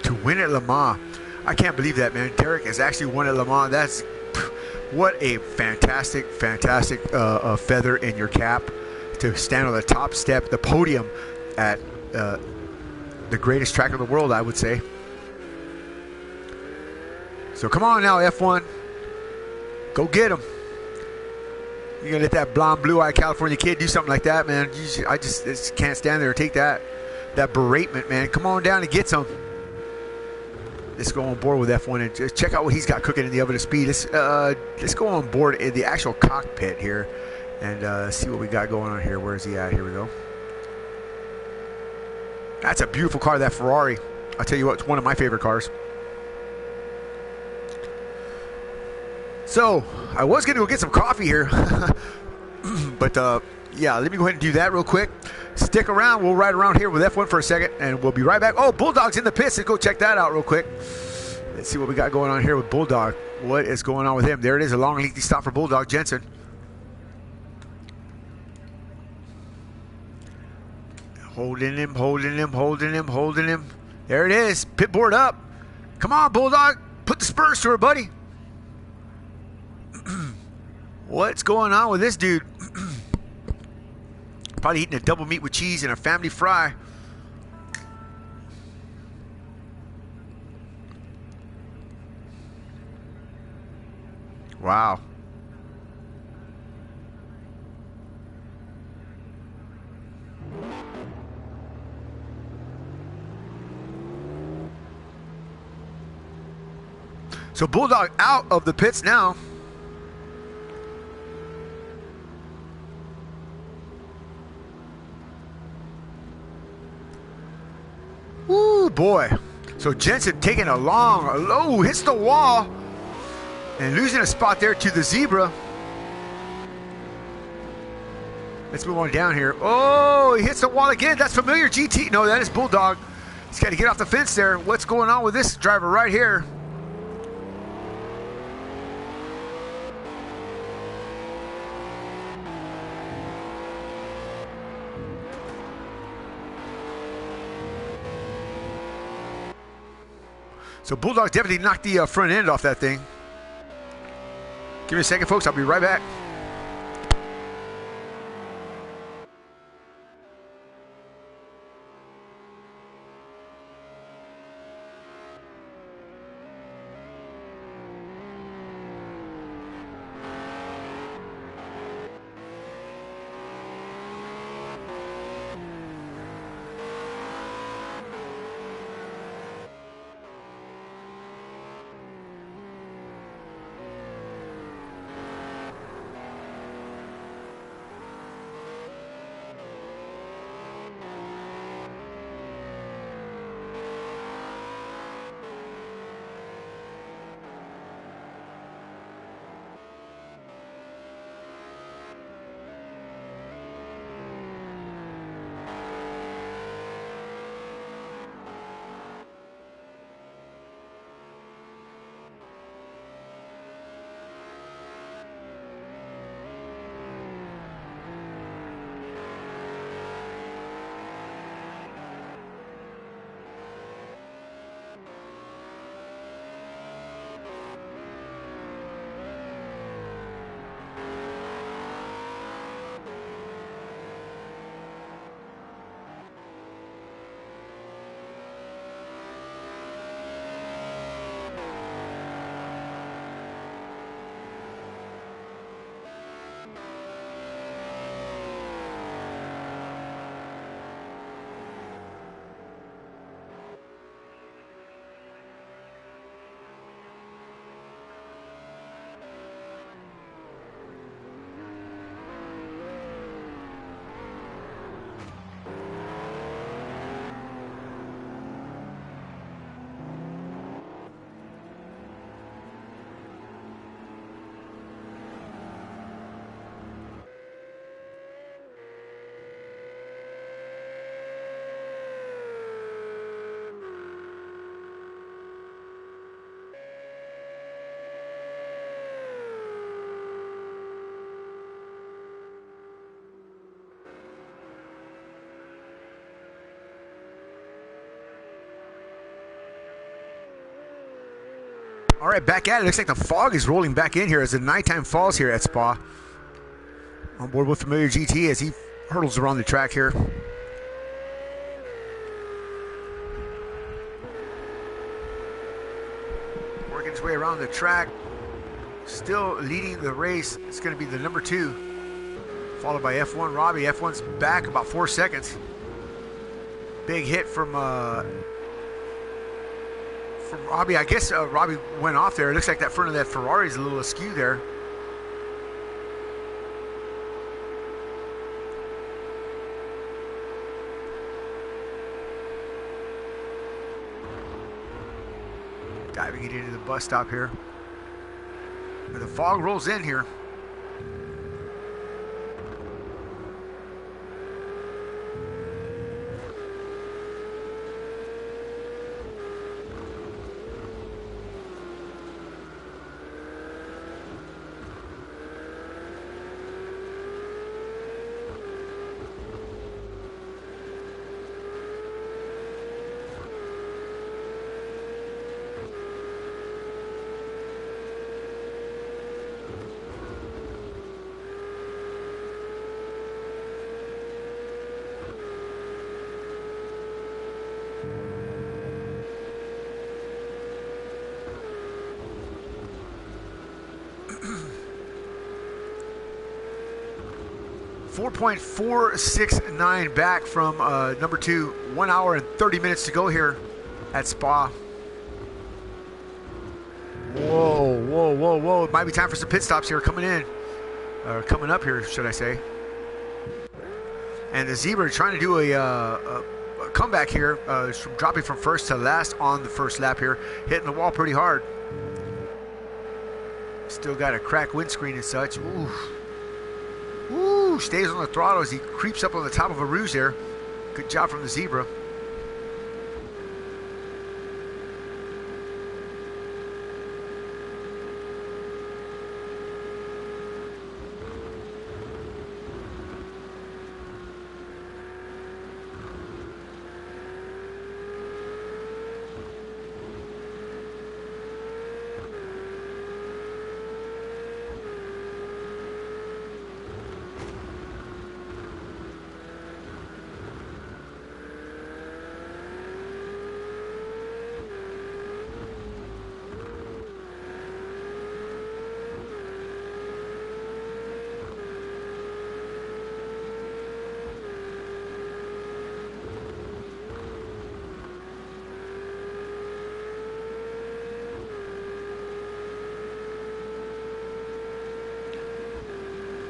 To win at Le Mans. I can't believe that, man. Derek has actually won at Le Mans. That's what a fantastic feather in your cap to stand on the top step, the podium at the greatest track in the world, I would say. So come on now, F1. Go get him. You're going to let that blonde, blue-eyed California kid do something like that, man. I just can't stand there and take that beratement, man. Come on down and get some. Let's go on board with F1 and just check out what he's got cooking in the oven of speed. Let's go on board in the actual cockpit here and see what we got going on here. Where is he at? Here we go. That's a beautiful car, that Ferrari. I'll tell you what, it's one of my favorite cars. So, I was going to go get some coffee here, but yeah, let me go ahead and do that real quick. Stick around. We'll ride around here with F1 for a second, and we'll be right back. Oh, Bulldog's in the pits. Let's go check that out real quick. Let's see what we got going on here with Bulldog. What is going on with him? There it is, a long, lengthy stop for Bulldog Jensen. Holding him, holding him, holding him, holding him. There it is. Pit board up. Come on, Bulldog. Put the spurs to her, buddy. What's going on with this dude? Probably eating a double meat with cheese and a family fry. Wow. So Bulldog out of the pits now. Woo, boy. So Jensen taking a low, hits the wall and losing a spot there to the zebra. Let's move on down here. Oh, he hits the wall again. That's familiar. GT. No, that is Bulldog. He's got to get off the fence there. What's going on with this driver right here? So Bulldog definitely knocked the front end off that thing. Give me a second, folks. I'll be right back. All right, back at it. Looks like the fog is rolling back in here as the nighttime falls here at Spa. On board with Familiar GT as he hurdles around the track here. Working his way around the track. Still leading the race. It's going to be the number 2. Followed by F1 Robbie. F1's back about 4 seconds. Big hit from Robbie. I guess Robbie went off there. It looks like that front of that Ferrari is a little askew there. Diving it into the bus stop here. But the fog rolls in here. 4.469 back from number 2. 1 hour and 30 minutes to go here at Spa. Whoa, whoa, whoa, whoa. It might be time for some pit stops here coming in. Coming up here, should I say. And the Zebra trying to do a comeback here, from dropping from first to last on the first lap here, hitting the wall pretty hard. Still got a cracked windscreen and such. Ooh. Ooh, stays on the throttle as he creeps up on the top of a Rouge there. Good job from the Zebra.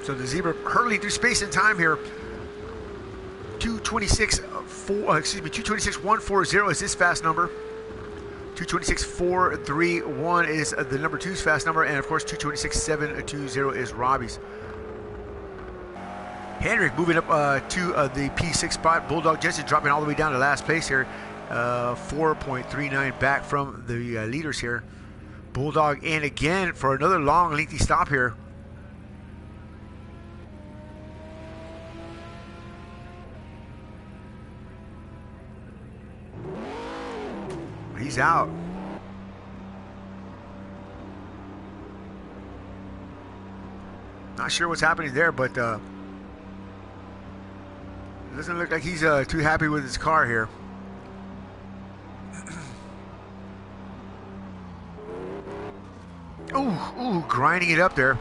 So the Zebra hurtling through space and time here. 226.140 is his fast number. 226.431 is the number 2's fast number, and of course 226.720 is Robbie's. Hendrick moving up to the P6 spot. Bulldog Jensen dropping all the way down to last place here. 4.39 back from the leaders here. Bulldog in again for another long, lengthy stop here. He's out. Not sure what's happening there, but it doesn't look like he's too happy with his car here. Ooh, grinding it up there.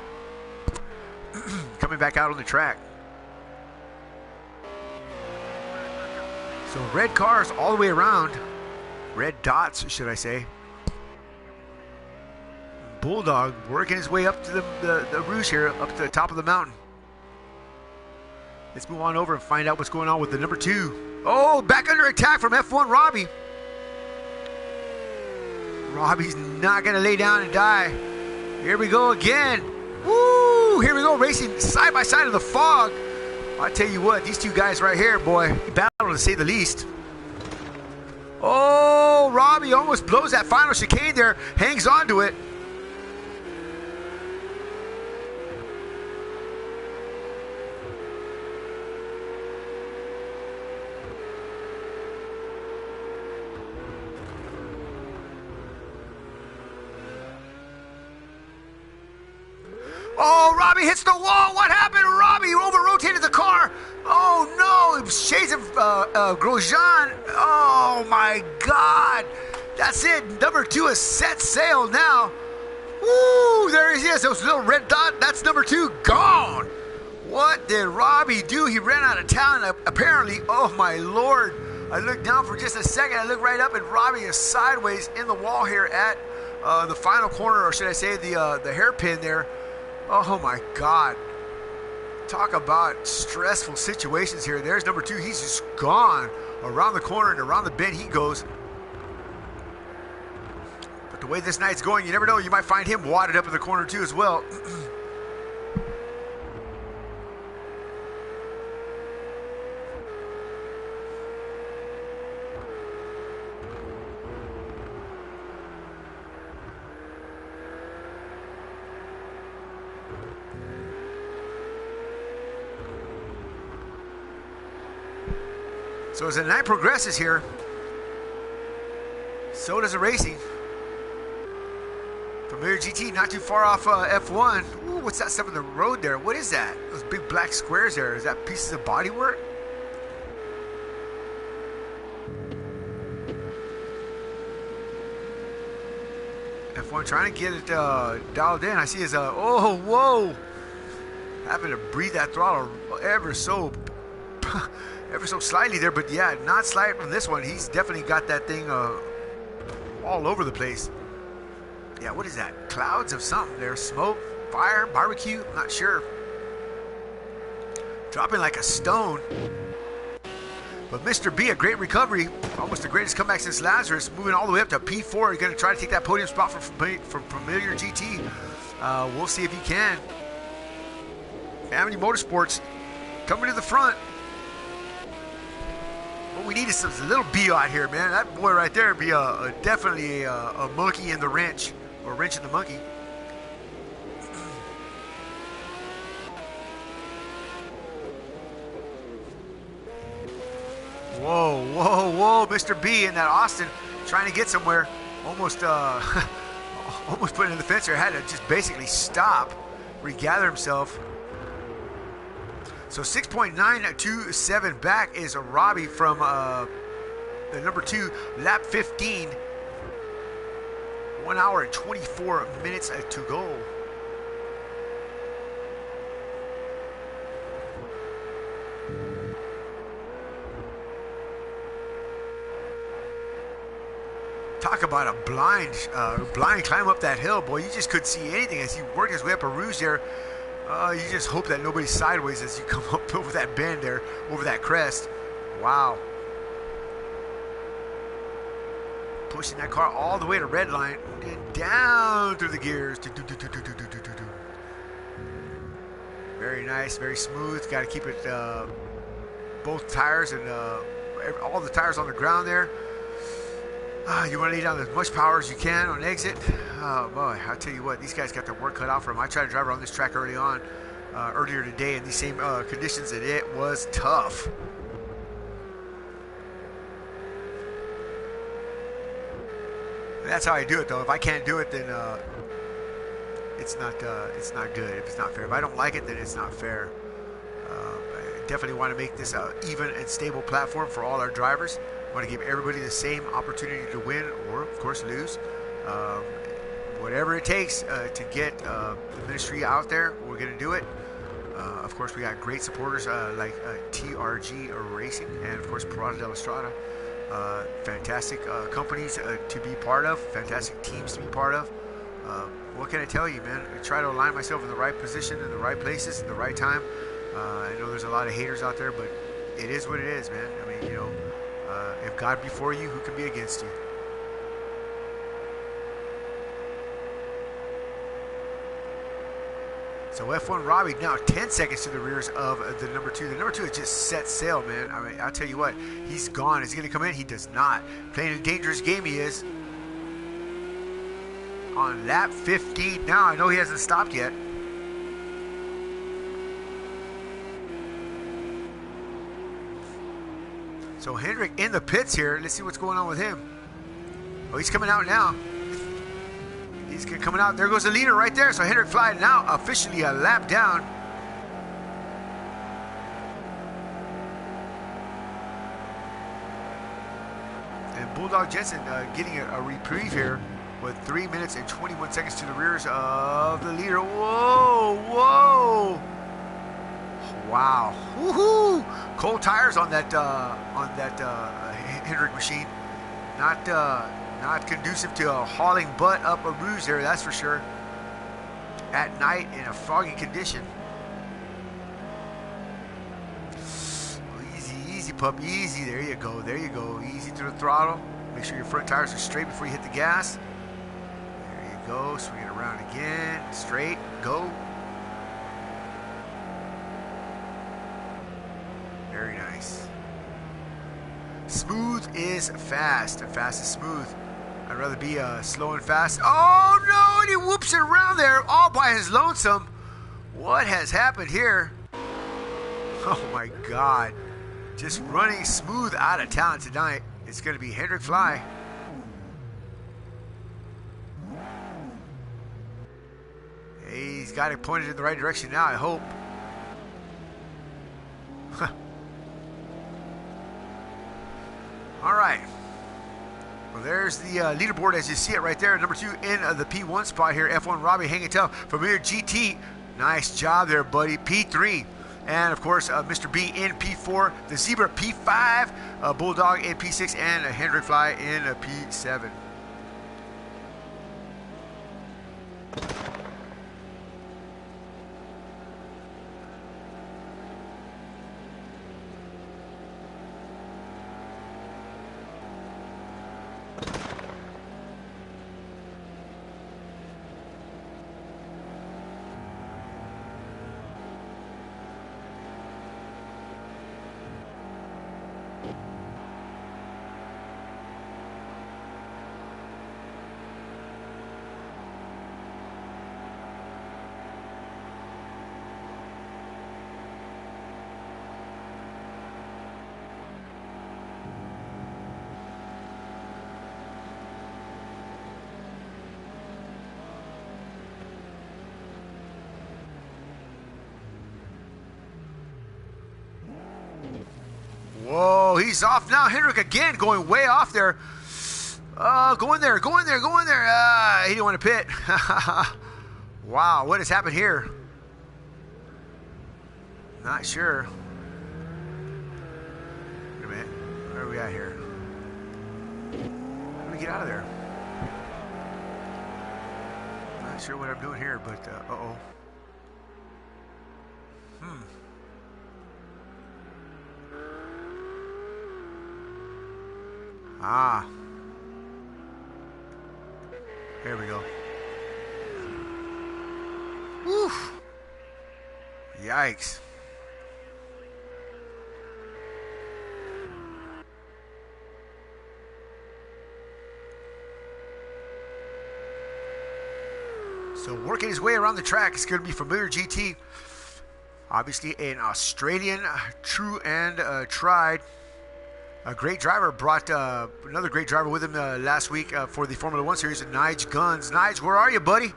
Coming back out on the track. So red cars all the way around. Red dots, should I say. Bulldog working his way up to the Rouge here, up to the top of the mountain. Let's move on over and find out what's going on with the number 2. Oh, back under attack from F1 Robbie. Robbie's not going to lay down and die. Here we go again. Woo! Here we go, racing side by side in the fog. I tell you what, these two guys right here, boy, battle to say the least. Oh, Robbie almost blows that final chicane there, hangs on to it. Oh, Robbie hits the wall. What happened? Robbie over-rotated the car. Oh, no. Shades of Grosjean. Oh, my God. That's it. Number 2 has set sail now. Woo, there he is. Those little red dot. That's number 2 gone. What did Robbie do? He ran out of town, apparently. Oh, my Lord. I looked down for just a second. I looked right up, and Robbie is sideways in the wall here at the final corner, or should I say the hairpin there. Oh my God. Talk about stressful situations here. There's number 2. He's just gone. Around the corner and around the bend he goes. But the way this night's going, you never know. You might find him wadded up in the corner too as well. So as the night progresses here, so does the racing. Familiar GT not too far off F1. Ooh, what's that stuff in the road there? What is that? Those big black squares there. Is that pieces of bodywork? F1 trying to get it dialed in. I see his, oh, whoa. having to breathe that throttle ever so slightly there, but yeah, not slight from this one. He's definitely got that thing all over the place. Yeah, what is that? Clouds of something there. Smoke, fire, barbecue, I'm not sure. Dropping like a stone. But Mr. B, a great recovery. Almost the greatest comeback since Lazarus. Moving all the way up to P4. He's going to try to take that podium spot from Familiar GT. We'll see if he can. Family Motorsports coming to the front. What we need is some little B out here, man. That boy right there would be definitely a monkey in the wrench. Or wrench in the monkey. Whoa, whoa, whoa, Mr. B in that Austin trying to get somewhere. Almost almost put it in the fence there. Had to just basically stop, regather himself. So 6.927 back is Robbie from the number 2, lap 15. 1 hour and 24 minutes to go. Talk about a blind climb up that hill, boy. You just couldn't see anything as he worked his way up a rouge there. You just hope that nobody's sideways as you come up over that bend there, over that crest. Wow. Pushing that car all the way to red line and down through the gears. Very nice, very smooth. Got to keep it both tires and all the tires on the ground there. You want to lay down as much power as you can on exit. Oh boy, I'll tell you what, these guys got their work cut out for them. I tried to drive around this track earlier today in these same conditions, and it was tough. And that's how I do it, though. If I can't do it, then it's not good. If it's not fair, if I don't like it, then it's not fair. I definitely want to make this an even and stable platform for all our drivers. I want to give everybody the same opportunity to win or, of course, lose. Whatever it takes to get the ministry out there, we're going to do it. Of course, we got great supporters like TRG Racing and, of course, Parada de la Strada. Fantastic companies to be part of, fantastic teams to be part of. What can I tell you, man? I try to align myself in the right position, in the right places, at the right time. I know there's a lot of haters out there, but it is what it is, man. I mean, you know, if God be for you, who can be against you? So F1 Robbie now 10 seconds to the rears of the number 2. The number 2 has just set sail, man. I mean, I'll tell you what, he's gone. Is he going to come in? He does not. Playing a dangerous game he is. On lap 15 now. I know he hasn't stopped yet. So Hendrick in the pits here. Let's see what's going on with him. Oh, he's coming out now. He's coming out. There goes the leader right there. So Hendrick Fly now officially a lap down. And Bulldog Jensen getting a reprieve here with 3 minutes and 21 seconds to the rears of the leader. Whoa, whoa. Wow. Woohoo. Cold tires on that Hendrick machine. Not conducive to hauling butt up a rouge there, that's for sure. At night in a foggy condition. Easy, easy, pup, easy. There you go, there you go. Easy to the throttle. Make sure your front tires are straight before you hit the gas. There you go. Swing it around again. Straight. Go. Very nice. Smooth is fast, and fast is smooth. I'd rather be slow and fast. Oh no, and he whoops it around there all by his lonesome. What has happened here? Oh my God. Just running smooth out of town tonight. It's going to be Hendrick Fly. He's got it pointed in the right direction now, I hope. All right. Well, there's the leaderboard as you see it right there. Number 2 in the P1 spot here. F1 Robbie hanging tough. Familiar GT Nice job there, buddy. P3. And, of course, Mr. B in P4. The Zebra P5. Bulldog in P6. And a Hendrick Fly in a P7. Whoa, he's off now. Hendrick again going way off there. Go in there. He didn't want to pit. Wow, what has happened here? Not sure. Wait a minute. Where are we at here? How do we get out of there? Not sure what I'm doing here, but uh-oh. Ah. Here we go. Woo. Yikes. So working his way around the track is going to be Familiar GT. Obviously an Australian, true and tried. A great driver, brought another great driver with him last week for the Formula One Series, Nige Guns. Nige, where are you, buddy?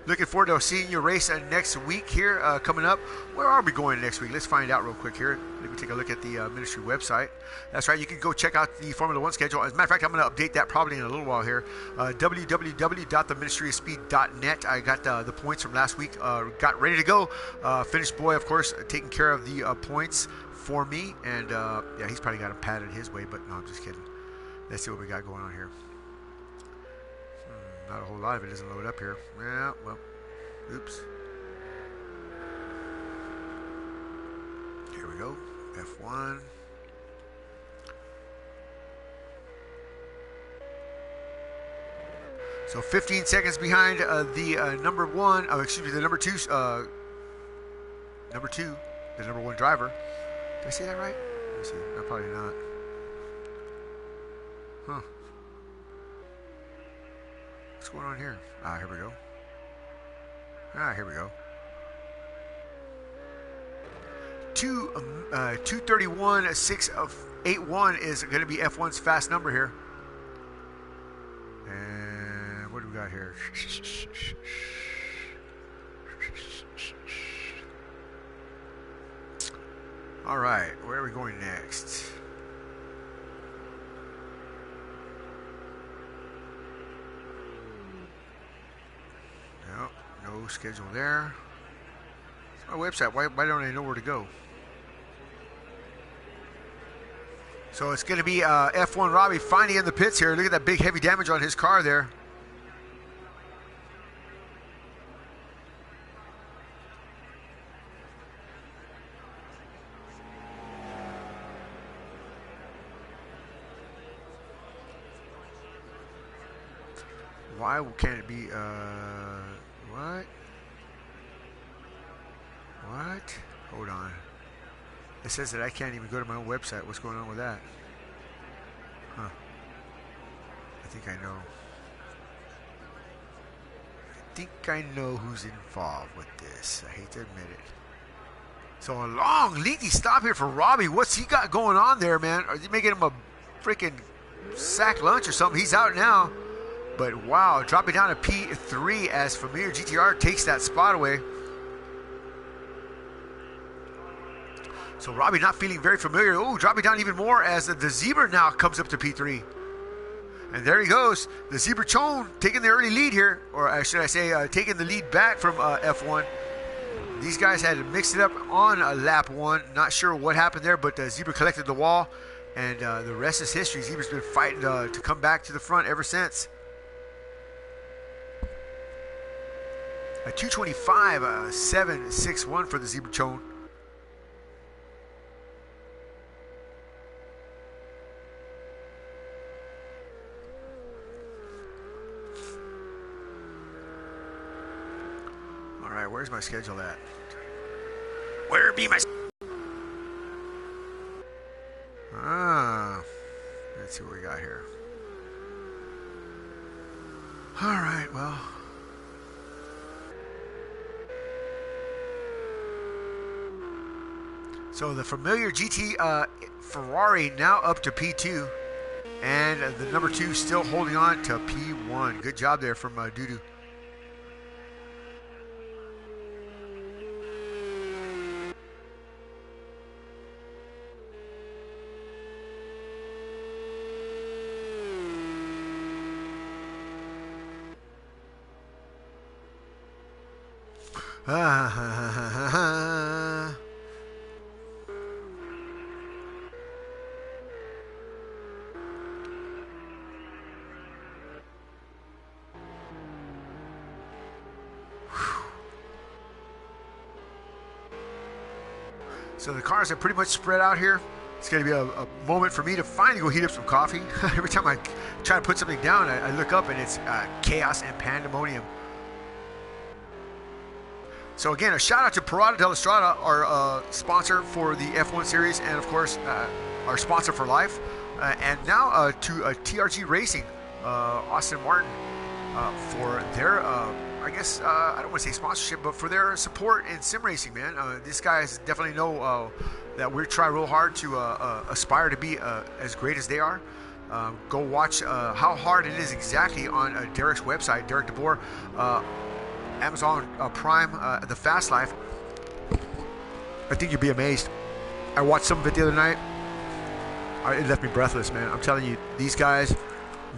Looking forward to seeing you race next week here coming up. Where are we going next week? Let's find out real quick here. Let me take a look at the ministry website. That's right, you can go check out the Formula One schedule. As a matter of fact, I'm going to update that probably in a little while here. www.theministryofspeed.net. I got the points from last week. Got ready to go. Finished boy, of course, taking care of the points for me. And yeah, he's probably got them padded his way, but no, I'm just kidding. Let's see what we got going on here. Not a whole lot of it doesn't load up here. Yeah, well, oops. Here we go. F1. So 15 seconds behind the number one. Oh, excuse me, the number two. The number one driver. Did I say that right? Let me see. No, probably not. Huh. What's going on here? Here we go. Here we go. 231.681 is going to be F1's fast number here. And what do we got here? All right, where are we going next? No schedule there. It's my website. Why don't I know where to go? So it's going to be F1 Robbie finally in the pits here. Look at that big heavy damage on his car there. Why can't it be, what? What? Hold on. It says that I can't even go to my own website. What's going on with that? Huh. I think I know. I think I know who's involved with this. I hate to admit it. So a long, lengthy stop here for Robbie. What's he got going on there, man? Are they making him a freaking sack lunch or something? He's out now. But wow, dropping down to P3 as Familiar GTR takes that spot away. So Robbie not feeling very familiar. Oh, dropping down even more as the Zebra now comes up to P3. And there he goes. The Zebra Chone taking the early lead here. Or should I say taking the lead back from F1. These guys had mixed it up on lap 1. Not sure what happened there, but Zebra collected the wall, and the rest is history. Zebra's been fighting to come back to the front ever since. A 225, 7.61 for the Zebra Chone. All right, where's my schedule at? Where be my... Let's see what we got here. All right, well... So the familiar GT Ferrari now up to P2, and the number 2 still holding on to P1. Good job there from Dudu. So the cars are pretty much spread out here. It's going to be a moment for me to finally go heat up some coffee. Every time I try to put something down, I look up and it's chaos and pandemonium. So again, a shout out to Parada della Strada, our sponsor for the F1 series, and of course our sponsor for life. And now to TRG Racing, Austin Martin, for their, I guess, I don't want to say sponsorship, but for their support in sim racing, man. These guys definitely know that we try real hard to aspire to be as great as they are. Go watch how hard it is exactly on Derek's website, Derek DeBoer, Amazon Prime, The Fast Life. I think you'd be amazed. I watched some of it the other night. It left me breathless, man. I'm telling you, these guys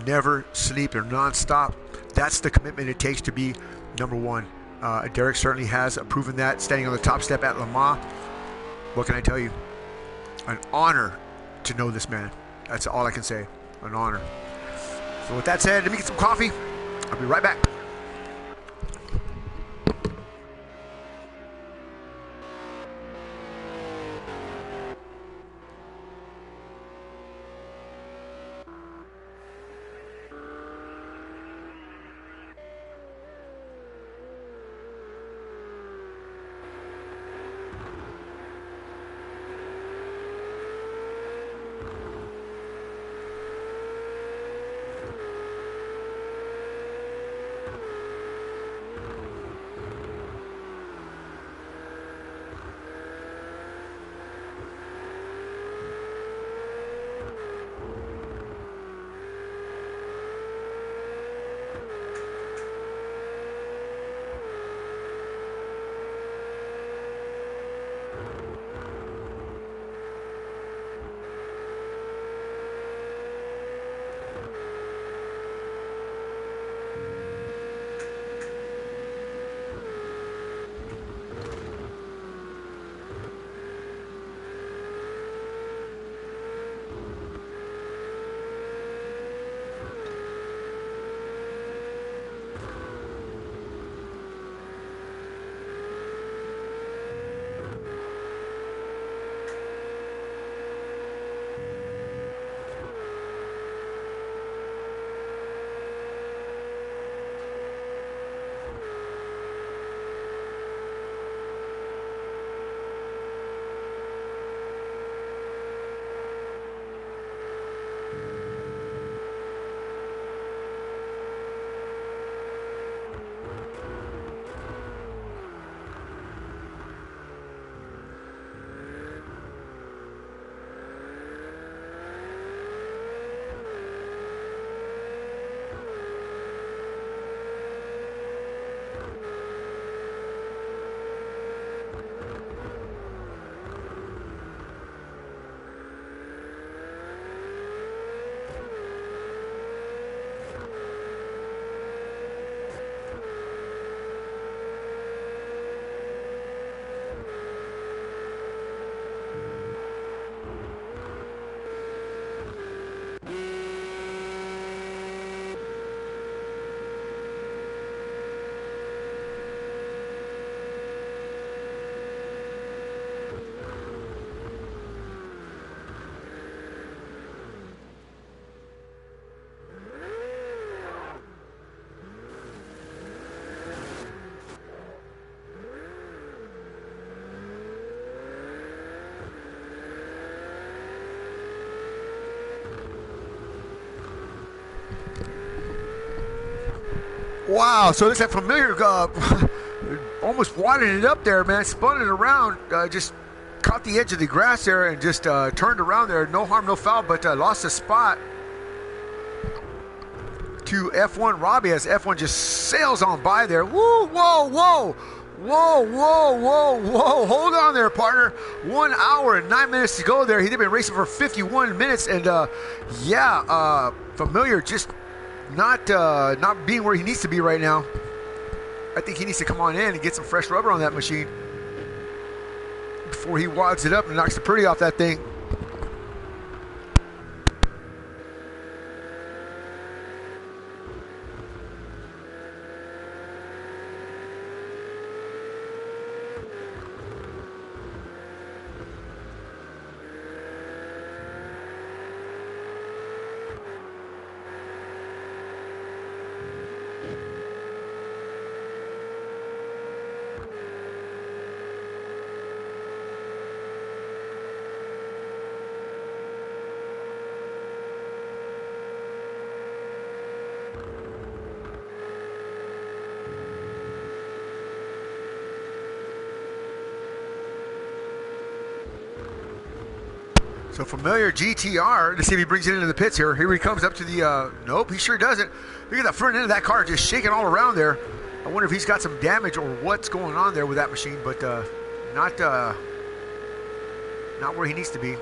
never sleep. They're non-stop. That's the commitment it takes to be number 1. Derek certainly has proven that, standing on the top step at Le Mans. What can I tell you? An honor to know this man. That's all I can say. An honor. So with that said, let me get some coffee. I'll be right back. Wow, so it looks like Familiar almost wadded it up there, man. Spun it around, just caught the edge of the grass there and just turned around there. No harm, no foul, but lost a spot to F1 Robbie as F1 just sails on by there. Woo, whoa, whoa. Whoa, whoa, whoa, whoa. Hold on there, partner. 1 hour and 9 minutes to go there. He'd been racing for 51 minutes. And, Familiar just not being where he needs to be right now. I think he needs to come on in and get some fresh rubber on that machine before he wads it up and knocks the pretty off that thing. So Familiar GTR, let's see if he brings it into the pits here. Here he comes up to the, nope, he sure doesn't. Look at the front end of that car just shaking all around there. I wonder if he's got some damage or what's going on there with that machine, but not where he needs to be.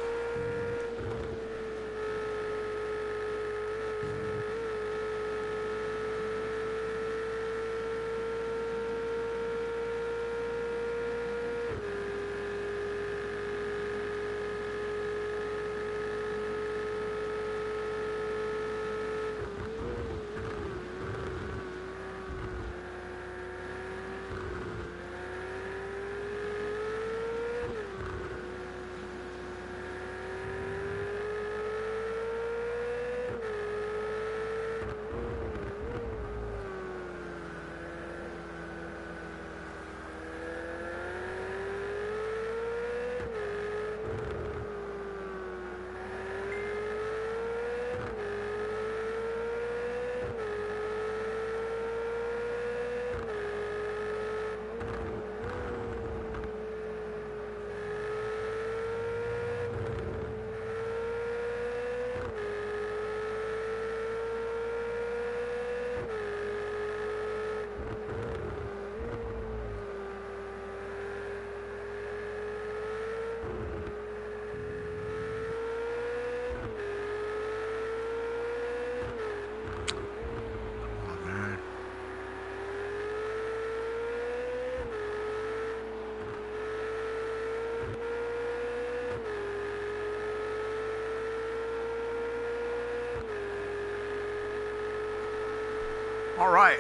All right,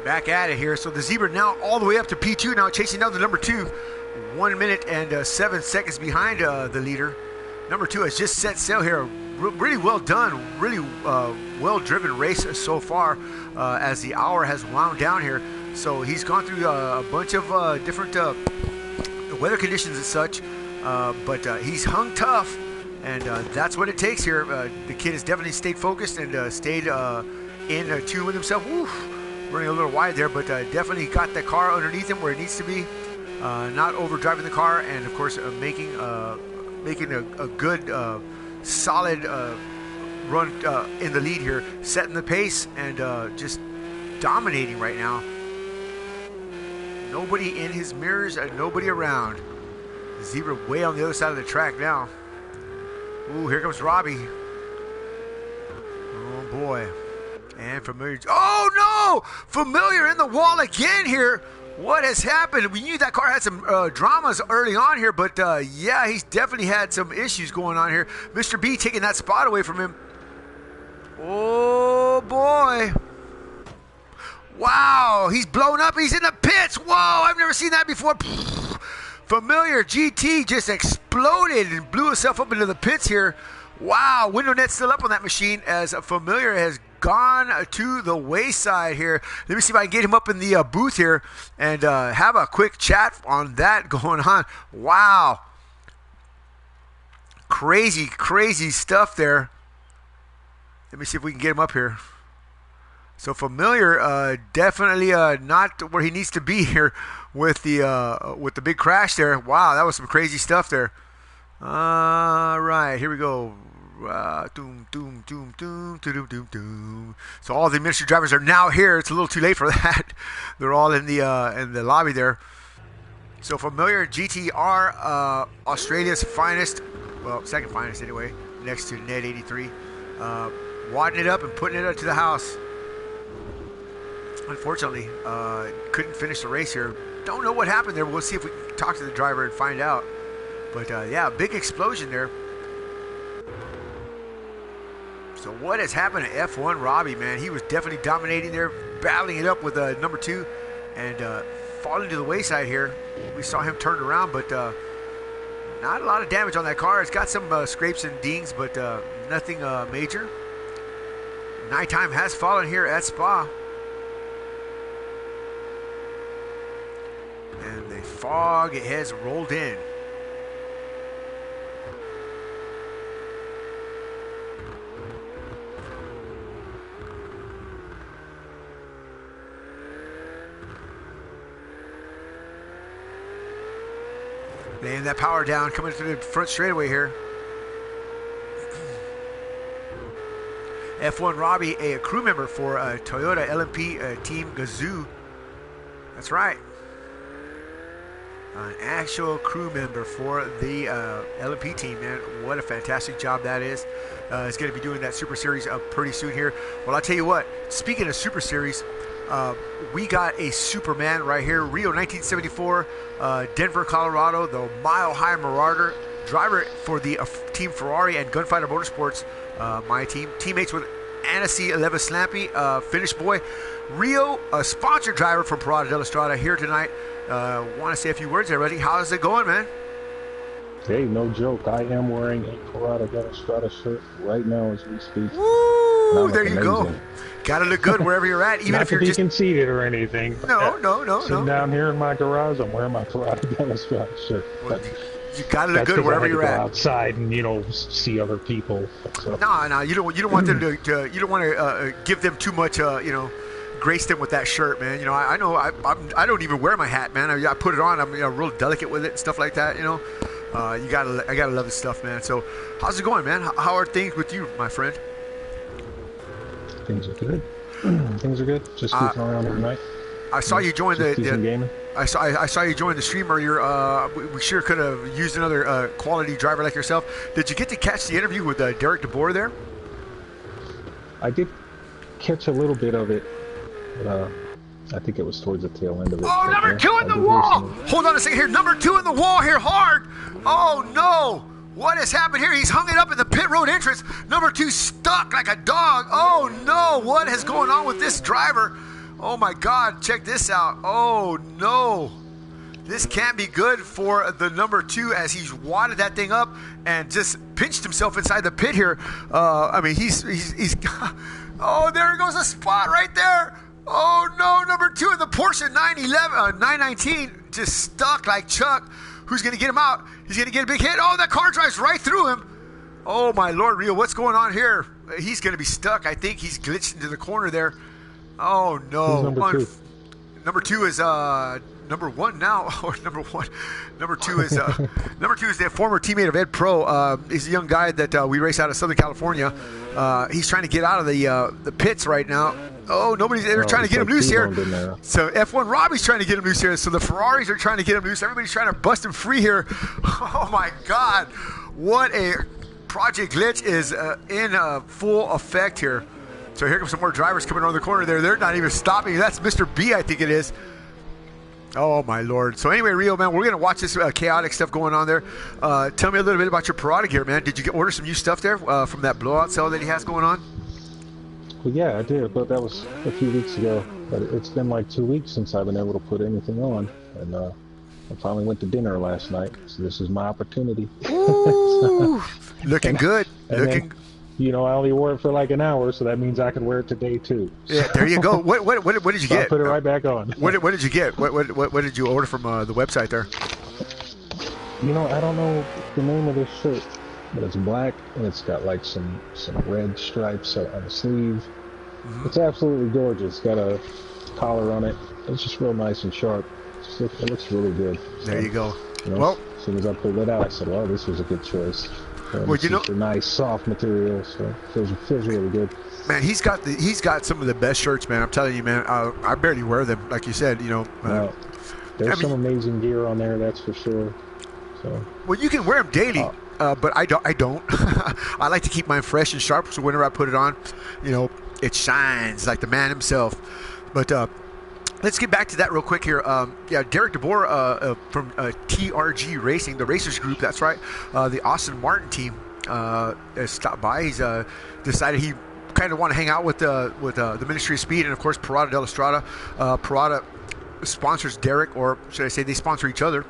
back at it here. So the Zebra now all the way up to P2, now chasing down the number 2. 1 minute and 7 seconds behind the leader. Number 2 has just set sail here. Really well done, really well-driven race so far as the hour has wound down here. So he's gone through a bunch of different weather conditions and such, but he's hung tough, and that's what it takes here. The kid has definitely stayed focused and stayed in tune with himself. Oof, running a little wide there, but definitely got the car underneath him where it needs to be. Not overdriving the car, and of course making a good, solid run in the lead here, setting the pace and just dominating right now. Nobody in his mirrors, nobody around. Zebra way on the other side of the track now. Ooh, here comes Robbie. Oh boy. And Familiar. Oh no! Familiar in the wall again here. What has happened? We knew that car had some dramas early on here, but yeah, he's definitely had some issues going on here. Mr. B taking that spot away from him. Oh boy. Wow, he's blown up. He's in the pits. Whoa, I've never seen that before. Familiar GT just exploded and blew himself up into the pits here. Wow, window net still up on that machine as Familiar has gone to the wayside here. Let me see if I can get him up in the booth here and have a quick chat on that going on. Wow. Crazy, crazy stuff there. Let me see if we can get him up here. So Familiar, definitely not where he needs to be here with the big crash there. Wow, that was some crazy stuff there. All right, here we go. Doom, doom, doom, doom, doom, doom, doom. So all the ministry drivers are now here. It's a little too late for that. They're all in the lobby there. So Familiar GTR, Australia's finest, well, second finest anyway, next to Net 83, wadding it up and putting it up to the house. Unfortunately, couldn't finish the race here. Don't know what happened there. We'll see if we can talk to the driver and find out. But yeah, big explosion there. So what has happened to F1 Robbie, man? He was definitely dominating there, battling it up with number 2, and falling to the wayside here. We saw him turn around, but not a lot of damage on that car. It's got some scrapes and dings, but nothing major. Nighttime has fallen here at Spa. And the fog, it has rolled in. Laying that power down, coming through the front straightaway here. F1 Robbie, a crew member for Toyota LMP Team Gazoo. That's right. An actual crew member for the LMP team, man. What a fantastic job that is. He's going to be doing that Super Series pretty soon here. Well, I'll tell you what, speaking of Super Series, we got a Superman right here. Rio 1974, Denver, Colorado, the Mile High Marauder, driver for the Team Ferrari and Gunfighter Motorsports, my team. Teammates with Anasi Levis-Slampy, Finnish boy. Rio, a sponsored driver from Parada della Strada here tonight. Want to say a few words there, buddy. How's it going, man? Hey, no joke. I am wearing a Parada della Strada shirt right now as we speak. Woo! There you go. Gotta look good wherever you're at, even Not if you're to be just conceited or anything. No. Sitting down here in my garage, I'm wearing my Parada della Strada shirt. Well, you gotta look good wherever you're at. Outside and see other people. So. No, you don't want them to you don't want to give them too much grace them with that shirt, man. I know I don't even wear my hat, man. I put it on. I'm real delicate with it and stuff like that. I gotta love this stuff, man. So how's it going, man? How are things with you, my friend? Things are good. Things are good. Just goofing around every night. I saw you join the gaming. I saw you join the stream earlier. We sure could have used another quality driver like yourself. Did you get to catch the interview with Derek DeBoer there? I did catch a little bit of it, but I think it was towards the tail end of it. Oh, number 2 in the wall! Hold on a second here. Number 2 in the wall here, hard. Oh no! What has happened here? He's hung it up in the pit road entrance. Number 2 stuck like a dog. Oh no! What is going on with this driver? Oh my God, check this out. Oh no. This can't be good for the number 2 as he's wadded that thing up and just pinched himself inside the pit here. I mean, he's oh, there goes a spot right there. Oh no, number 2 in the Porsche 919 just stuck like Chuck. Who's going to get him out? He's going to get a big hit. Oh, that car drives right through him. Oh my Lord, Rio, what's going on here? He's going to be stuck. I think he's glitched into the corner there. Oh no. Number 2 is number 1 now, or number 1. Number 2 is the former teammate of Ed Pro. He's a young guy that we race out of Southern California. He's trying to get out of the pits right now. Oh, they're trying to get him loose here. So F1 Robbie's trying to get him loose here. So the Ferraris are trying to get him loose. Everybody's trying to bust him free here. Oh my God, what a Project Glitch is in full effect here. So here comes some more drivers coming around the corner there. They're not even stopping. That's Mr. B, I think it is. Oh my Lord. So anyway, Rio, man, we're going to watch this chaotic stuff going on there. Tell me a little bit about your Parada gear, man. Did you order some new stuff there from that blowout sale that he has going on? Well, yeah, I did, but that was a few weeks ago. But it's been like 2 weeks since I've been able to put anything on. And I finally went to dinner last night, so this is my opportunity. Ooh, looking good. Looking. Then, I only wore it for like an hour, so that means I can wear it today too. Yeah, there you go. What did you get? I put it right back on. What did you get? What did you order from the website there? I don't know the name of this shirt, but it's black and it's got like some red stripes on the sleeve. It's absolutely gorgeous. Got a collar on it. It's just real nice and sharp. It looks really good. There So, you go. you know, Well, as soon as I pulled it out, I said, "Well, this was a good choice." well, It's you know, super nice, soft material, so feels really good. man, he's got some of the best shirts, man. I'm telling you, man. I barely wear them, like you said. You know, Now, I there's mean, some amazing gear on there, that's for sure. So, well, you can wear them daily, but I don't. I like to keep mine fresh and sharp, so whenever I put it on, you know, it shines like the man himself. But let's get back to that real quick here. Yeah, Derek DeBoer from TRG Racing, the Racers Group. That's right. The Austin Martin team has stopped by. He's decided he kind of want to hang out with the Ministry of Speed and of course Parada de la Strada. Parada sponsors Derek, or should I say, they sponsor each other.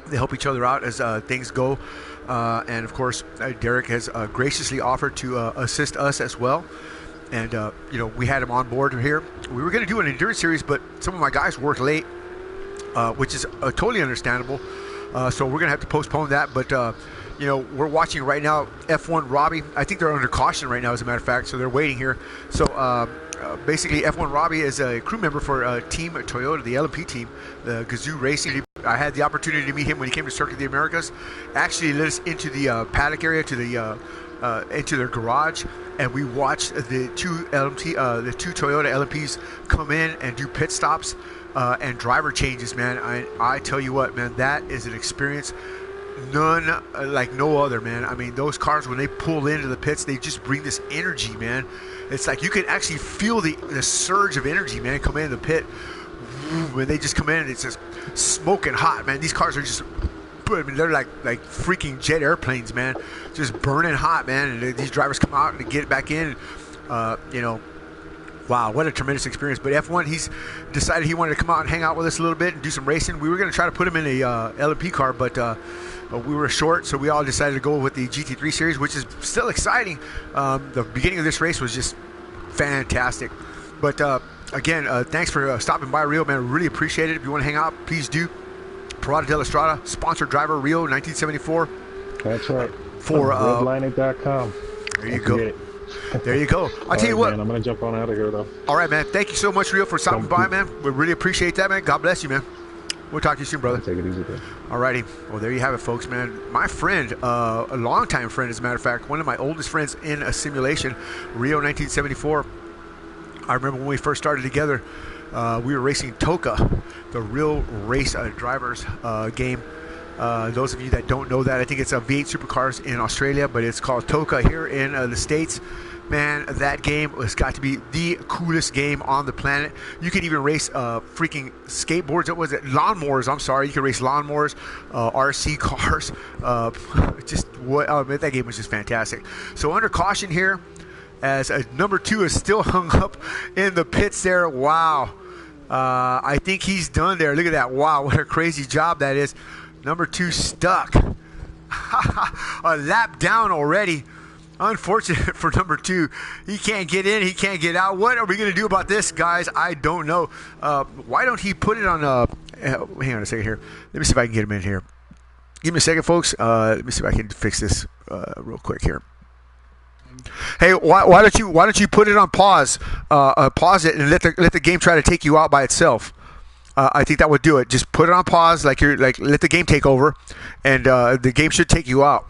They help each other out as things go. And of course, Derek has graciously offered to assist us as well. And, you know, we had him on board here. We were going to do an endurance series, but some of my guys worked late, which is totally understandable. So we're going to have to postpone that. But, you know, we're watching right now F1 Robbie. I think they're under caution right now, as a matter of fact. So they're waiting here. So basically, F1 Robbie is a crew member for Team Toyota, the LMP team, the Gt3 Racing. I had the opportunity to meet him when he came to Circuit of the Americas. Actually led us into the paddock area, to the into their garage, and we watched the two Toyota LMPs come in and do pit stops and driver changes. Man, I tell you what, man, that is an experience none like no other, man. I mean, those cars, when they pull into the pits, they just bring this energy, man. It's like you can actually feel the surge of energy, man, come in the pit. When they just come in, it's just smoking hot, man. These cars are just, I mean, they're like freaking jet airplanes, man, just burning hot, man. And these drivers come out and get back in. You know, wow, what a tremendous experience. But F1, he's decided he wanted to come out and hang out with us a little bit and do some racing. We were going to try to put him in a LMP car, but we were short, so we all decided to go with the GT3 series, which is still exciting. The beginning of this race was just fantastic. But again, thanks for stopping by, Rio, man. Really appreciate it. If you want to hang out, please do. Parada de la Strada, sponsored driver, Rio, 1974. That's right. For redlineit.com. There you go. There you go. I'll tell you what. Man, I'm going to jump on out of here, though. All right, man. Thank you so much, Rio, for stopping by, man. We really appreciate that, man. God bless you, man. We'll talk to you soon, brother. Take it easy, man. All righty. Well, there you have it, folks, man. My friend, a longtime friend, as a matter of fact, one of my oldest friends in a simulation, Rio 1974. I remember when we first started together, we were racing Toka, the real race drivers game. Those of you that don't know that, I think it's a V8 Supercars in Australia, but it's called Toka here in the States. Man, that game has got to be the coolest game on the planet. You can even race freaking skateboards. What was it? Lawnmowers. I'm sorry. You can race lawnmowers, RC cars. Just what? Oh, man, that game was just fantastic. So under caution here, as number 2 is still hung up in the pits there. Wow. I think he's done there. Look at that. Wow, what a crazy job that is. Number 2 stuck. A lap down already. Unfortunate for number 2. He can't get in. He can't get out. What are we going to do about this, guys? I don't know. Why don't he put it on... hang on a second here. Let me see if I can get him in here. Give me a second, folks. Let me see if I can fix this real quick here. Hey, why don't you put it on pause? Pause it and let the game try to take you out by itself. I think that would do it. Just put it on pause, let the game take over, and the game should take you out.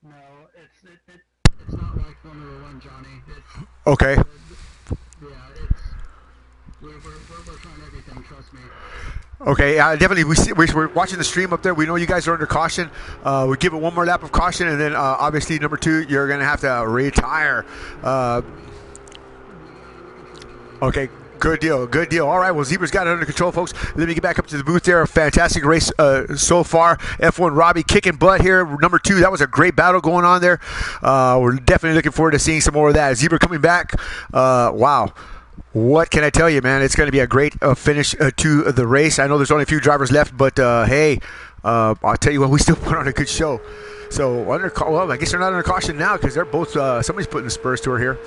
No, it's not like Formula One, Johnny. Okay. Yeah, we're trying everything. Trust me. Okay, definitely. We're watching the stream up there. We know you guys are under caution. We give it one more lap of caution, and then obviously number 2, you're going to have to retire. Okay, good deal, good deal. All right, well, Zebra's got it under control, folks. Let me get back up to the booth there. A fantastic race so far. F1 Robbie kicking butt here. Number 2, that was a great battle going on there. We're definitely looking forward to seeing some more of that. Zebra coming back. Wow. What can I tell you, man? It's going to be a great finish to the race. I know there's only a few drivers left, but hey, I'll tell you what, we still put on a good show. So, well, I guess they're not under caution now because they're both, somebody's putting the spurs to her here.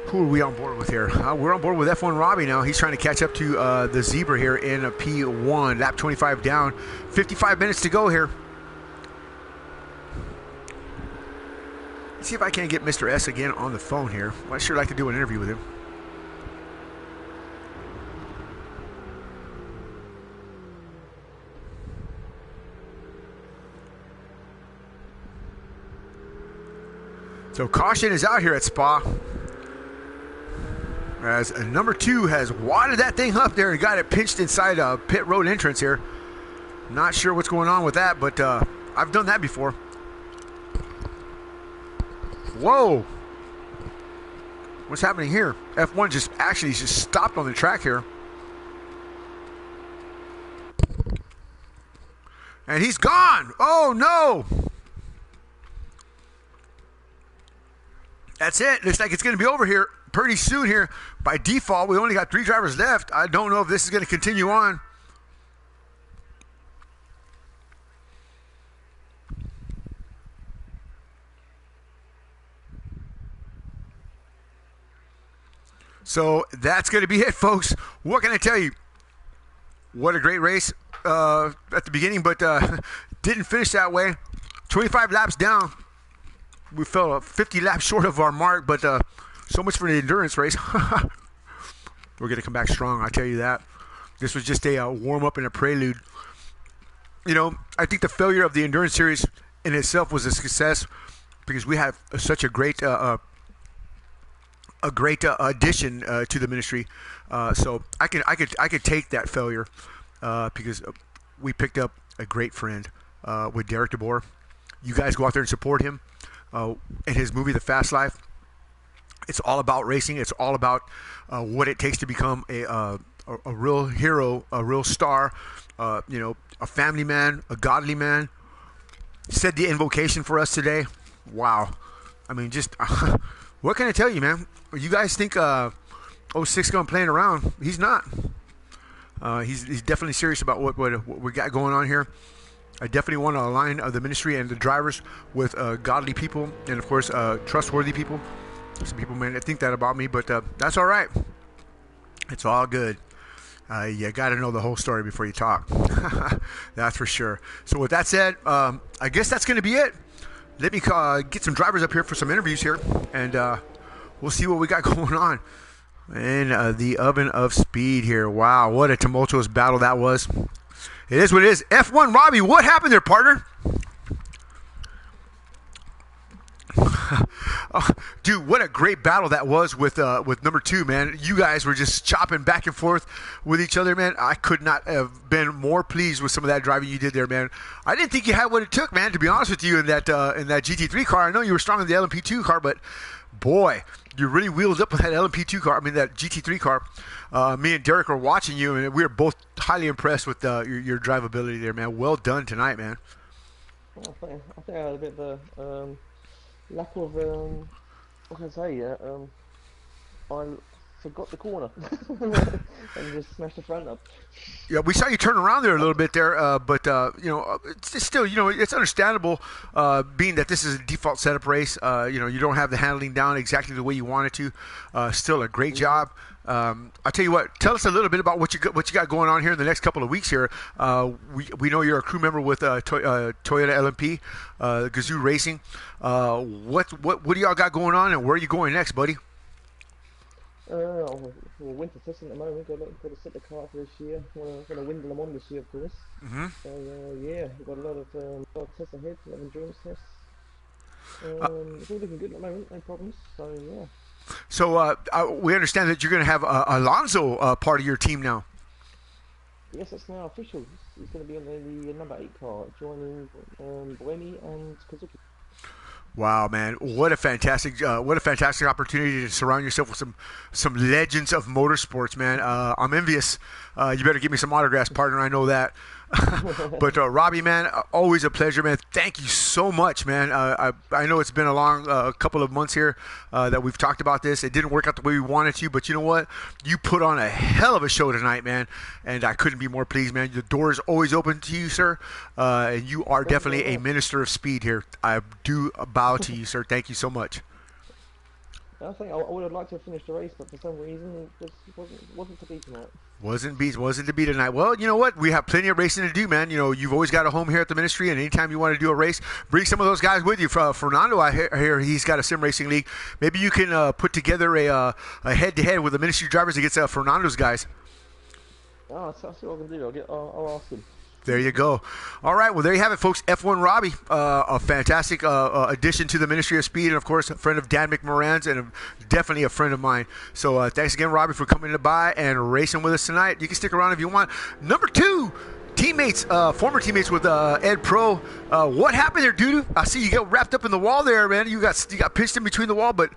Who are we on board with here? We're on board with F1 Robbie now. He's trying to catch up to the Zebra here in a P1. Lap 25 down. 55 minutes to go here. Let's see if I can get Mr. S again on the phone here. I'd sure like to do an interview with him. So caution is out here at Spa. As number 2 has wadded that thing up there and got it pinched inside a pit road entrance here. Not sure what's going on with that, but I've done that before. Whoa! What's happening here? F1 just stopped on the track here. And he's gone! Oh no! That's it. Looks like it's going to be over here pretty soon here. By default, we only got 3 drivers left. I don't know if this is going to continue on. So that's going to be it, folks. What can I tell you? What a great race at the beginning, but didn't finish that way. 25 laps down. We fell 50 laps short of our mark, but so much for the endurance race. We're going to come back strong, I tell you that. This was just a warm-up and a prelude. You know, I think the failure of the endurance series in itself was a success because we have such a great addition to the ministry. So I could take that failure because we picked up a great friend with Derek DeBoer. You guys go out there and support him in his movie The Fast Life. It's all about racing. It's all about what it takes to become a real hero, a real star, a family man, a godly man. Said the invocation for us today. Wow. I mean, just what can I tell you, man? You guys think 06 going playing around? He's not. He's definitely serious about what we got going on here. I definitely want to align the ministry and the drivers with godly people and, of course, trustworthy people. Some people may not think that about me, but that's all right. It's all good. You got to know the whole story before you talk. That's for sure. So with that said, I guess that's going to be it. Let me get some drivers up here for some interviews here, and we'll see what we got going on in the oven of speed here. Wow, what a tumultuous battle that was. It is what it is. F1 Robbie, what happened there, partner? Oh, dude, what a great battle that was with number 2, man. You guys were just chopping back and forth with each other, man. I could not have been more pleased with some of that driving you did there, man. I didn't think you had what it took, man, to be honest with you, in that GT3 car. I know you were strong in the LMP2 car, but boy, you really wheeled up with that LMP2 car. I mean, that GT3 car. Me and Derek were watching you, and we were both highly impressed with your drivability there, man. Well done tonight, man. Well, I think I had a bit of a lack of, what can I say, I forgot the corner and just smashed the front up. Yeah, we saw you turn around there a little bit there, but it's still, it's understandable, being that this is a default setup race. You don't have the handling down exactly the way you want it to. Still a great job. I'll tell you what. Tell us a little bit about what you got going on here in the next couple of weeks here. We know you're a crew member with Toyota LMP, Gazoo Racing. What do y'all got going on, and where are you going next, buddy? Well, winter testing at the moment. Got to set the car for this year. Want to win Le Mans this year, of course. Mm-hmm. So yeah, we've got a lot of tests ahead, a lot of endurance tests. It's all looking good at the moment. No problems. So yeah. So we understand that you're going to have Alonso part of your team now. Yes, that's now official. He's going to be in the number 8 car, joining Buemi and Kazuki. Wow, man! What a fantastic opportunity to surround yourself with some legends of motorsports, man. I'm envious. You better give me some autographs, partner. I know that. But Robbie, man, always a pleasure, man. Thank you so much, man. I know it's been a long couple of months here that we've talked about this. It didn't work out the way we wanted to, but you know what? You put on a hell of a show tonight, man, and I couldn't be more pleased, man. The door is always open to you, sir, and you are definitely a minister of speed here. I do bow to you, sir. Thank you so much. I think I would have liked to have finished the race, but for some reason it just wasn't to be tonight. Wasn't to be tonight. Well, you know what? We have plenty of racing to do, man. You know, you've always got a home here at the ministry, and anytime you want to do a race, bring some of those guys with you. Fernando, I hear he's got a sim racing league. Maybe you can put together a head-to-head with the ministry drivers against Fernando's guys. Oh, I'll see what I can do. I'll ask him. There you go. All right, well, there you have it, folks. F1 Robbie, a fantastic addition to the Ministry of Speed, and, of course, a friend of Dan McMoran's and definitely a friend of mine. So thanks again, Robbie, for coming by and racing with us tonight. You can stick around if you want. Number 2, teammates, former teammates with Ed Pro. What happened there, dude? I see you got wrapped up in the wall there, man. You got pinched in between the wall, but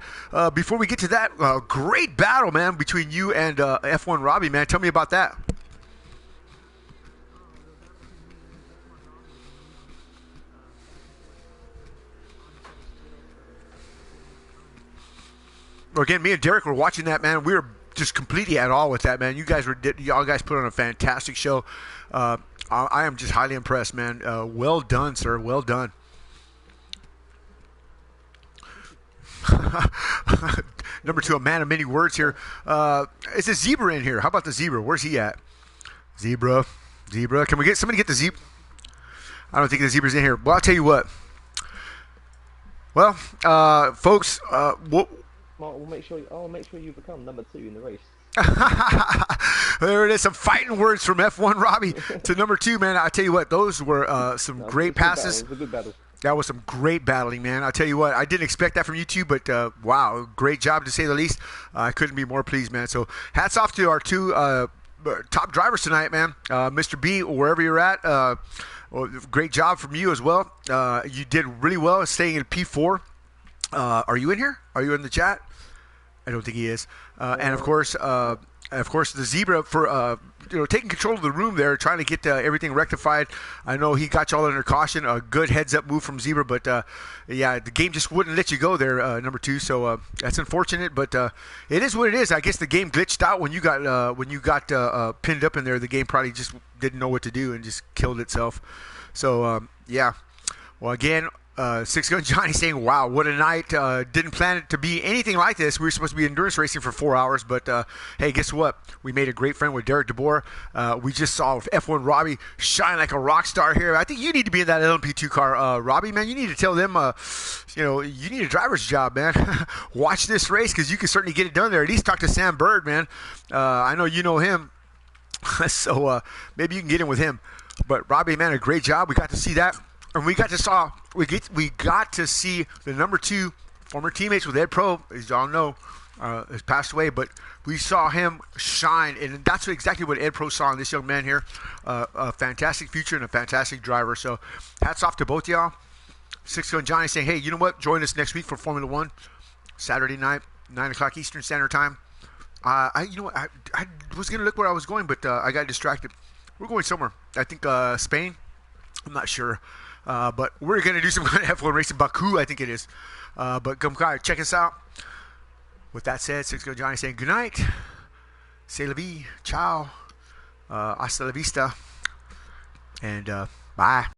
before we get to that, great battle, man, between you and F1 Robbie, man. Tell me about that. Again, me and Derek were watching that, man. We were just completely at all with that, man. Y'all guys put on a fantastic show. I am just highly impressed, man. Well done, sir. Well done. Number 2, a man of many words here. It's a zebra in here. How about the zebra? Where's he at? Zebra. Can we get somebody get the zebra? I don't think the zebra's in here. Well, I'll tell you what. Well, folks, I'll make sure you become number 2 in the race. There it is, some fighting words from F1 Robbie to number 2, man. I tell you what, those were some great passes. It was a good battle. That was some great battling, man. I tell you what, I didn't expect that from you two, but wow, great job to say the least. I couldn't be more pleased, man. So hats off to our 2 top drivers tonight, man. Mr. B, wherever you're at, well, great job from you as well. You did really well staying in P4. Are you in here? Are you in the chat? I don't think he is. And of course, the zebra for taking control of the room there, trying to get everything rectified. I know he got y'all under caution. A good heads-up move from Zebra, but yeah, the game just wouldn't let you go there, number 2. So that's unfortunate, but it is what it is. I guess the game glitched out when you got pinned up in there. The game probably just didn't know what to do and just killed itself. So yeah. Well, again. Six Gun Johnny saying, wow, what a night. Didn't plan it to be anything like this. We were supposed to be endurance racing for 4 hours, but hey, guess what? We made a great friend with Derek DeBoer. We just saw F1 Robbie shine like a rock star here. I think you need to be in that LMP2 car, Robbie, man. You need to tell them, you need a driver's job, man. Watch this race because you can certainly get it done there. At least talk to Sam Bird, man. I know you know him, so maybe you can get in with him. But Robbie, man, a great job. We got to see that. And we got to see the number 2 former teammates with Ed Pro, as y'all know, has passed away. But we saw him shine, and that's exactly what Ed Pro saw in this young man here. A fantastic future and a fantastic driver. So hats off to both y'all. Six Gun Johnny saying, hey, you know what? Join us next week for Formula 1, Saturday night, 9 o'clock Eastern Standard Time. I was going to look where I was going, but I got distracted. We're going somewhere. I think Spain. I'm not sure. But we're going to do some kind of F1 racing. Baku, I think it is. But come check us out. With that said, Six Gun Johnny saying good night. C'est la vie. Ciao. Hasta la vista. And bye.